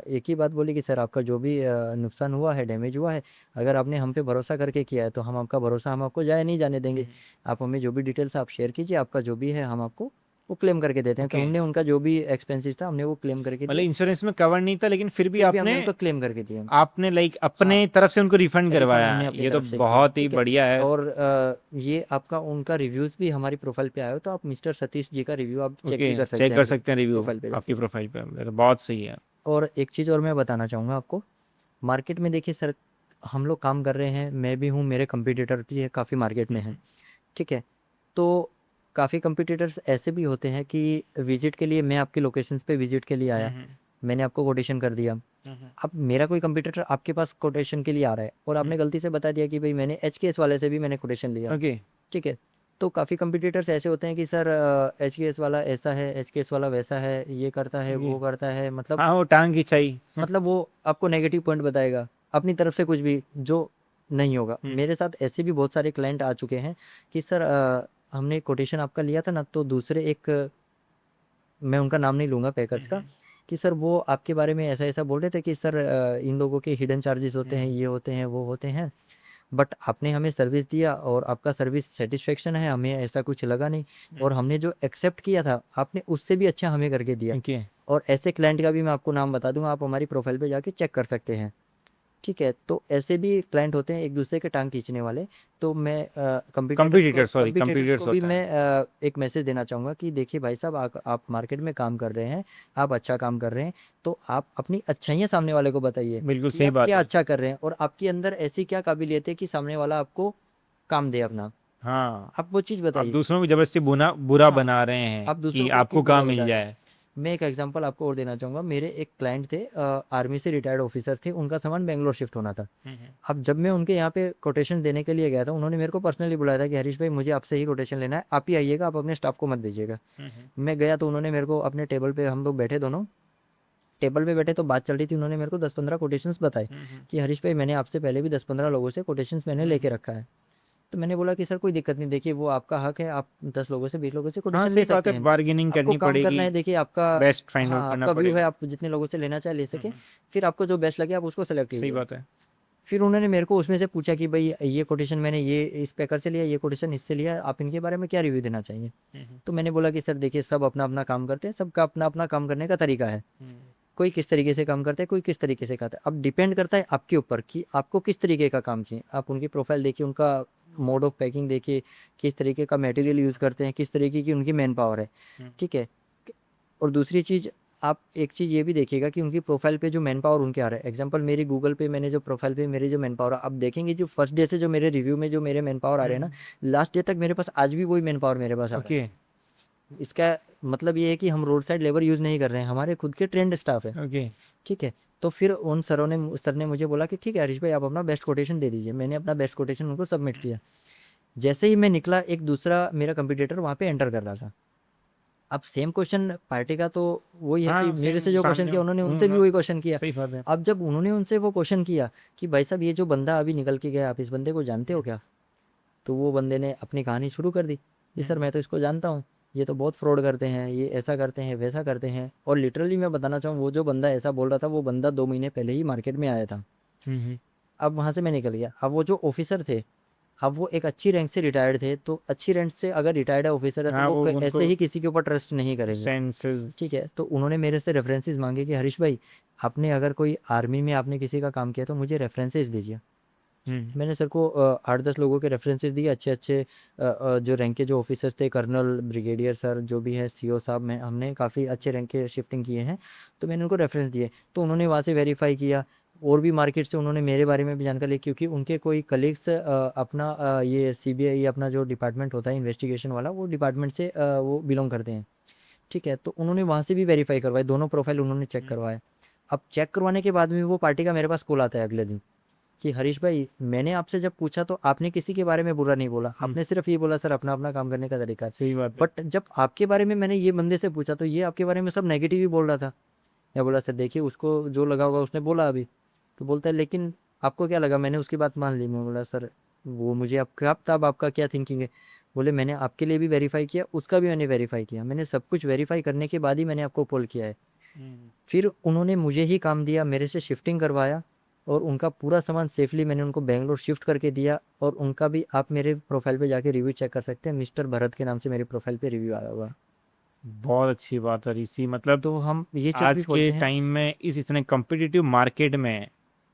एक ही बात बोली कि सर आपका जो भी नुकसान हुआ है, डैमेज हुआ है, अगर आपने हम पे भरोसा करके किया है तो हम आपका भरोसा हम आपको ज़ाया नहीं जाने देंगे। हम्म। आप हमें जो भी डिटेल्स आप शेयर कीजिए, आपका जो भी है हम आपको वो क्लेम करके देते हैं। तो ओके, हमने उनका जो भी एक्सपेंसेस था हमने वो क्लेम करके मतलब दिया, इंश्योरेंस में कवर नहीं था, लेकिन फिर भी फिर भी आपने हमने उनको क्लेम करके दिया। आपने लाइक हाँ, अपने तरफ से उनको रिफंड रिफंड करवाया। हमने अपनी ये तो तरफ से किया, बहुत ही ठीक है। बढ़िया है। और ये आपका उनका रिव्यूज़ भी हमारी प्रोफाइल पे आया हो, तो आप मिस्टर सतीश जी का रिव्यू आप चेक ओके, भी कर सकते चेक हैं कर अपनी सकते हैं रिव्यू प्रोफाइल पे आपकी जाके। प्रोफाइल पे, ये तो बहुत सही है। और एक चीज़ और मैं बताना चाहूँगा आपको, मार्केट में देखिए सर, हम लोग काम कर रहे हैं, मैं भी हूँ, मेरे कंपटीटर भी है, काफ़ी मार्केट में हैं, ठीक है। तो काफ़ी कंपटीटर्स ऐसे भी होते हैं कि विज़िट के लिए मैं आपकी लोकेशंस पे विज़िट के लिए आया, हम्म। मैंने आपको कोटेशन कर दिया। हम्म। अब मेरा कोई कंपटीटर आपके पास कोटेशन के लिए आ रहा है और आपने गलती से बता दिया कि भई मैंने एचकेएस वाले से भी मैंने कोटेशन लिया, ओके। ठीक है। तो काफ़ी कंपटीटर्स ऐसे होते हैं कि सर एचकेएस वाला ऐसा है, एचकेएस वाला वैसा है, ये करता है, ओके। वो करता है, मतलब हाँ, वो टांग खिंचाई। वो आपको नेगेटिव पॉइंट बताएगा, अपनी तरफ से कुछ भी जो नहीं होगा। हम्म। मेरे साथ ऐसे भी बहुत सारे क्लाइंट आ चुके हैं कि सर हमने कोटेशन आपका लिया था ना, तो दूसरे एक मैं उनका नाम नहीं लूँगा पैकर्स का, कि सर वो आपके बारे में ऐसा-ऐसा बोल रहे थे कि सर इन लोगों के हिडन चार्जेस होते हैं, ये होते हैं, वो होते हैं। बट आपने हमें सर्विस दिया और आपका सर्विस सैटिस्फैक्शन है, हमें ऐसा कुछ लगा नहीं, और हमने जो एक्सेप्ट किया था, आपने उससे भी अच्छा हमें करके दिया। ओके। और ऐसे क्लाइंट का भी मैं आपको नाम बता दूँगा, आप हमारी प्रोफ़ाइल पे जाके चेक कर सकते हैं। ठीक है, तो ऐसे भी क्लाइंट होते हैं एक दूसरे के टांग खींचने वाले। तो मैं कंपटीटर, सॉरी, कंपटीटर्स कंपटीटर्स को भी होता मैं है। एक मैसेज देना चाहूँगा कि देखिए भाई साहब, आप मार्केट में काम कर रहे हैं, आप अच्छा काम कर रहे हैं, तो आप अपनी अच्छाइयाँ सामने वाले को बताइए बिल्कुल कि सही आप बात क्या है। अच्छा कर रहे हैं और आपके अंदर ऐसी क्या काबिलियत है कि सामने वाला आपको काम दे अपना। हाँ, आप वो चीज़ आप बताइए। दूसरों को जबरदस्ती बुरा हाँ, बना रहे हैं आप दूसरों कि को आपको क्यों बुरा काम मिल बता रहे हैं? जाए। मैं एक एग्जांपल आपको और देना चाहूँगा। मेरे एक क्लाइंट थे, आर्मी से रिटायर्ड ऑफिसर थे, उनका सामान बैंगलोर शिफ्ट होना था। अब जब मैं उनके यहाँ पे कोटेशन देने के लिए गया था, उन्होंने मेरे को पर्सनली बुलाया था कि हरीश भाई मुझे आपसे ही कोटेशन लेना है, आप ही आइएगा, आप अपने स्टाफ को मत भेजिएगा। मैं गया तो उन्होंने मेरे को अपने टेबल पे, हम लोग बैठे दोनों, टेबल पे बैठे तो बात चल रही थी, उन्होंने मेरे को 10-15 कोटेशंस बताए कि हरीश भाई मैंने आपसे पहले भी 10-15 लोगों से कोटेशंस मैंने लेके रखा है। तो मैंने बोला कि सर कोई दिक्कत नहीं, देखिए वो आपका हक है, आप 10 लोगों से 20 लोगों से हाँ, कोटेशन सही ले बात सकते है, हैं। बार्गेनिंग आपको करनी काम करना पड़ेगी, है, देखिए आपका, बेस्ट फाइंड आउट हाँ, करना आपका व्यू है, पड़ेगा। आप जितने लोगों से लेना चाहे ले सके, फिर आपको जो बेस्ट लगे आप उसको सेलेक्ट सही कीजिए। बात है। फिर उन्होंने मेरे को उसमें से पूछा कि भाई ये कोटेशन मैंने ये इस पैकर से लिया, ये कोटेशन इससे लिया, आप इनके बारे में क्या रिव्यू देना चाहिए? तो मैंने बोला कि सर देखिए सब अपना-अपना काम करते हैं, सबका अपना-अपना काम करने का तरीका है। कोई किस तरीके से काम करता है, कोई किस तरीके से करता है। अब डिपेंड करता है आपके ऊपर कि आपको किस तरीके का काम चाहिए। आप उनकी प्रोफ़ाइल देखिए, उनका मोड ऑफ पैकिंग देखिए, किस तरीके का मटेरियल यूज़ करते हैं, किस तरीके की उनकी मैन पावर है, ठीक है? और दूसरी चीज़, आप एक चीज़ ये भी देखिएगा कि उनकी प्रोफ़ाइल पे जो मैन पावर उनके आ रहा है, एग्ज़ाम्पल मेरी गूगल पे मैंने जो प्रोफ़ाइल पे मेरी जो मैन पावर, आप देखेंगे जो फर्स्ट डे से जो मेरे रिव्यू में जो मेरे मैन पावर आ रहे हैं ना, लास्ट डे तक मेरे पास आज भी वही मैन पावर मेरे पास आ रहा है। ओके। इसका मतलब ये है कि हम रोड साइड लेबर यूज़ नहीं कर रहे हैं, हमारे खुद के ट्रेंड स्टाफ है, ओके। ठीक है? तो फिर उन सर ने मुझे बोला कि ठीक है हरीश भाई, आप अपना बेस्ट कोटेशन दे दीजिए। मैंने अपना बेस्ट कोटेशन उनको सबमिट किया। जैसे ही मैं निकला, एक दूसरा मेरा कंपटीटर वहाँ पे एंटर कर रहा था। अब सेम क्वेश्चन पार्टी का तो वही है कि हाँ, मेरे सेम से जो क्वेश्चन सामने किया, उन्होंने उनसे भी हूँ। वही क्वेश्चन किया। सही बात है। अब जब उन्होंने उनसे वो क्वेश्चन किया कि भाई साहब ये जो बंदा अभी निकल के गया, आप इस बंदे को जानते हो क्या? तो वो बंदे ने अपनी कहानी शुरू कर दी कि सर मैं तो इसको जानता हूँ, ये तो बहुत फ्रॉड करते हैं, ये ऐसा करते हैं, वैसा करते हैं। और लिटरली मैं बताना चाहूँ, वो जो बंदा ऐसा बोल रहा था, वो बंदा 2 महीने पहले ही मार्केट में आया था। हम्म। अब वहाँ से मैं निकल गया। अब वो जो ऑफिसर थे, अब वो एक अच्छी रैंक से रिटायर्ड थे, तो अच्छी रैंक से अगर रिटायर्ड ऑफिसर है तो हाँ, वो वो ऐसे उनको ही किसी के ऊपर ट्रस्ट नहीं करेंगे। सेंसेस। ठीक है, तो उन्होंने मेरे से रेफरेंसेस मांगे कि हरीश भाई, आपने अगर कोई आर्मी में आपने किसी का काम किया तो मुझे रेफरेंसेस दीजिए। हम्म। मैंने सर को 8-10 लोगों के रेफरेंसेस दिए, अच्छे अच्छे जो रैंक के जो ऑफिसर्स थे, कर्नल, ब्रिगेडियर सर, जो भी है, सीओ साहब, में हमने काफ़ी अच्छे रैंक के शिफ्टिंग किए हैं, तो मैंने उनको रेफरेंस दिए। तो उन्होंने वहाँ से वेरीफाई किया, और भी मार्केट से उन्होंने मेरे बारे में भी जानकारी ली, क्योंकि उनके कोई कलीग्स अपना ये सीबीआई अपना जो डिपार्टमेंट होता है इन्वेस्टिगेशन वाला, वो डिपार्टमेंट से वो बिलोंग करते हैं। ठीक है, तो उन्होंने वहाँ से भी वेरीफाई करवाए, दोनों प्रोफाइल उन्होंने चेक करवाए। अब चेक करवाने के बाद में वो पार्टी का मेरे पास कॉल आता है अगले दिन कि हरीश भाई, मैंने आपसे जब पूछा तो आपने किसी के बारे में बुरा नहीं बोला, आपने सिर्फ ये बोला सर अपना अपना काम करने का तरीका है। सही बात है। बट जब आपके बारे में मैंने ये बंदे से पूछा तो ये आपके बारे में सब नेगेटिव ही बोल रहा था। मैं बोला सर देखिए, उसको जो लगा होगा उसने बोला अभी। तो बोलता है लेकिन आपको क्या लगा, मैंने उसकी बात मान ली। मैं बोला सर वो मुझे अब क्या पता अब आपका क्या थिंकिंग है। बोले मैंने आपके लिए भी वेरीफाई किया, उसका भी मैंने वेरीफाई किया, मैंने सब कुछ वेरीफाई करने के बाद ही मैंने आपको कॉल किया है। हम्म। फिर उन्होंने मुझे ही काम दिया, मेरे से शिफ्टिंग करवाया, और उनका पूरा सामान सेफली मैंने उनको बेंगलोर शिफ्ट करके दिया। और उनका भी आप मेरे प्रोफाइल पे जाके रिव्यू चेक कर सकते हैं, मिस्टर भरत के नाम से मेरे प्रोफाइल पे रिव्यू आया हुआ है। बहुत अच्छी बात है ऋषि। मतलब तो हम ये जब भी आज के बोलते हैं, टाइम में इस इतने कम्पिटिटिव मार्केट में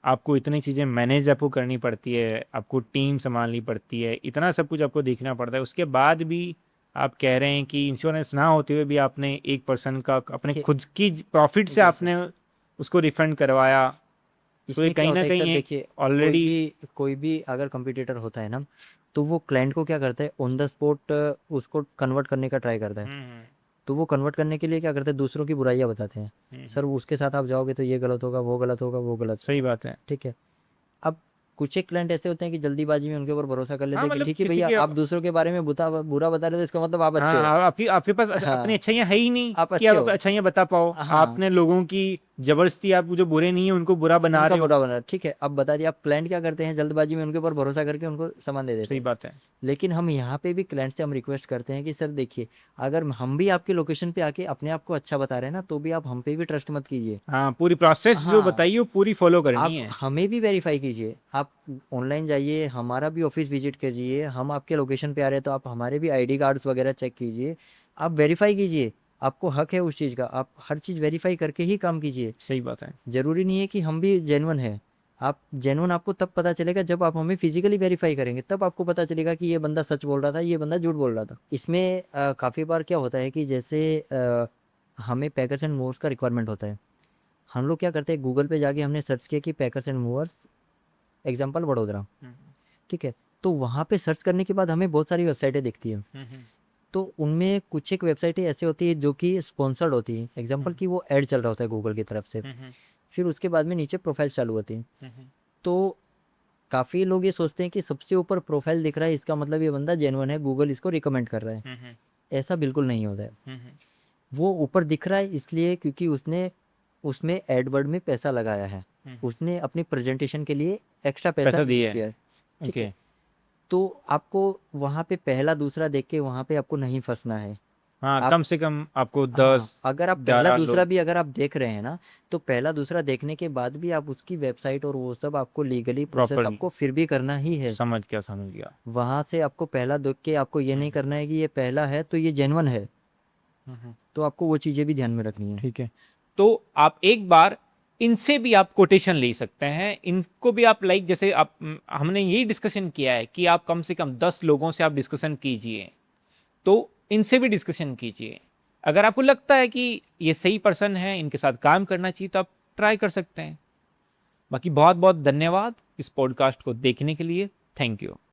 आपको इतनी चीज़ें मैनेज आपको करनी पड़ती है, आपको टीम संभालनी पड़ती है, इतना सब कुछ आपको देखना पड़ता है, उसके बाद भी आप कह रहे हैं कि इंश्योरेंस ना होते हुए भी आपने एक पर्सन का अपने देखिए, खुद की प्रॉफिट से जी सर, आपने उसको रिफंड करवाया। तो ये इसमें क्या कहीं होता ना है सर, कहीं एक देखिए, ऑलरेडी। कोई भी अगर कंपटीटर होता है ना, तो वो क्लाइंट को क्या करता है, ऑन द स्पॉट उसको कन्वर्ट करने का ट्राई करता है। हम्म। तो वो कन्वर्ट करने के लिए क्या करते हैं, दूसरों की बुराइयाँ बताते हैं। हम्म। सर उसके साथ आप जाओगे तो ये गलत होगा, वो गलत होगा, वो गलत सही होगा। बात है। ठीक है। अब कुछ एक क्लाइंट ऐसे होते हैं कि जल्दीबाजी में उनके ऊपर भरोसा कर लेते हाँ, हैं कि मतलब ठीक है किसी भैया, के। आप दूसरों के बारे में बुरा बता रहे हो तो इसका मतलब आप अच्छे हो। हाँ, आपकी आपके पास अपनी हाँ, अच्छाइयाँ है ही नहीं आप कि अच्छे आप हो। अच्छाइयाँ बता पाओ। हाँ, आपने लोगों की जबरदस्ती, आप जो बुरे नहीं है उनको बुरा बना उनका रहे हो। बुरा बना, ठीक है। अब बता दिया, आप क्लाइंट क्या करते हैं, जल्दबाजी में उनके ऊपर भरोसा करके उनको सामान दे देते सही हैं। बात है। लेकिन हम यहाँ पे भी क्लाइंट से हम रिक्वेस्ट करते हैं कि सर देखिए, अगर हम भी आपकी लोकेशन पे आके अपने आप को अच्छा बता रहे हैं ना, तो भी आप हम पे भी ट्रस्ट मत कीजिए। हाँ, पूरी प्रोसेस जो हाँ, बताइए वो पूरी फॉलो करनी आप है। हमें भी वेरीफाई कीजिए। आप ऑनलाइन जाइए, हमारा भी ऑफिस विजिट कीजिए, हम आपके लोकेशन पे आ रहे हैं तो आप हमारे भी आईडी कार्ड्स वगैरह चेक कीजिए। आप वेरीफाई कीजिए, आपको हक है उस चीज़ का, आप हर चीज़ वेरीफाई करके ही काम कीजिए। सही बात है। ज़रूरी नहीं है कि हम भी जेन्युइन हैं। आप जेन्युइन आपको तब पता चलेगा जब आप हमें फिजिकली वेरीफाई करेंगे, तब आपको पता चलेगा कि ये बंदा सच बोल रहा था, ये बंदा झूठ बोल रहा था। इसमें काफ़ी बार क्या होता है कि जैसे हमें पैकर्स एंड मूव्स का रिक्वायरमेंट होता है। हम लोग क्या करते हैं, गूगल पे जाके हमने सर्च किया कि packers and movers example Vadodara. हम्म। ठीक है, तो वहाँ पे सर्च करने के बाद हमें बहुत सारी वेबसाइटें दिखती हैं। हम्म। तो उनमें कुछ एक वेबसाइटें ऐसी होती है जो कि स्पॉन्सर्ड होती है, एग्जाम्पल कि वो ऐड चल रहा होता है गूगल की तरफ से। हम्म। फिर उसके बाद में नीचे प्रोफाइल चालू होती है। हम्म। तो काफ़ी लोग ये सोचते हैं कि सबसे ऊपर प्रोफाइल दिख रहा है इसका मतलब ये बंदा जेन्युइन है, गूगल इसको रिकमेंड कर रहा है। हम्म। ऐसा बिल्कुल नहीं होता है। हम्म। वो ऊपर दिख रहा है इसलिए क्योंकि उसने उसमें एडवर्ड में पैसा लगाया है। हम्म। उसने अपनी प्रेजेंटेशन के लिए एक्स्ट्रा पैसा पैसा यूज़ दिए। किया है। ठीक ओके। है, तो आपको वहाँ पे पहला दूसरा देख के वहाँ पे आपको नहीं फंसना है। हाँ, आप कम से कम आपको हाँ, 10 अगर आप पहला 11 दूसरा लोग। भी अगर आप देख रहे हैं ना, तो पहला दूसरा देखने के बाद भी आप उसकी वेबसाइट और वो सब आपको लीगली प्रोसेस प्रॉपर। आपको फिर भी करना ही है। समझ गया, समझ गया। वहाँ से आपको पहला देख के आपको ये नहीं हम्म। करना है कि ये पहला है तो ये जेन्युइन है। हम्म। तो आपको वो चीज़ें भी ध्यान में रखनी है। ठीक है। तो आप एक बार इनसे भी आप कोटेशन ले सकते हैं, इनको भी आप लाइक जैसे आप हमने यही डिस्कशन किया है कि आप कम से कम 10 लोगों से आप डिस्कशन कीजिए, तो इनसे भी डिस्कशन कीजिए। अगर आपको लगता है कि ये सही पर्सन है, इनके साथ काम करना चाहिए, तो आप ट्राई कर सकते हैं। बाकी बहुत बहुत धन्यवाद इस पॉडकास्ट को देखने के लिए। Thank you.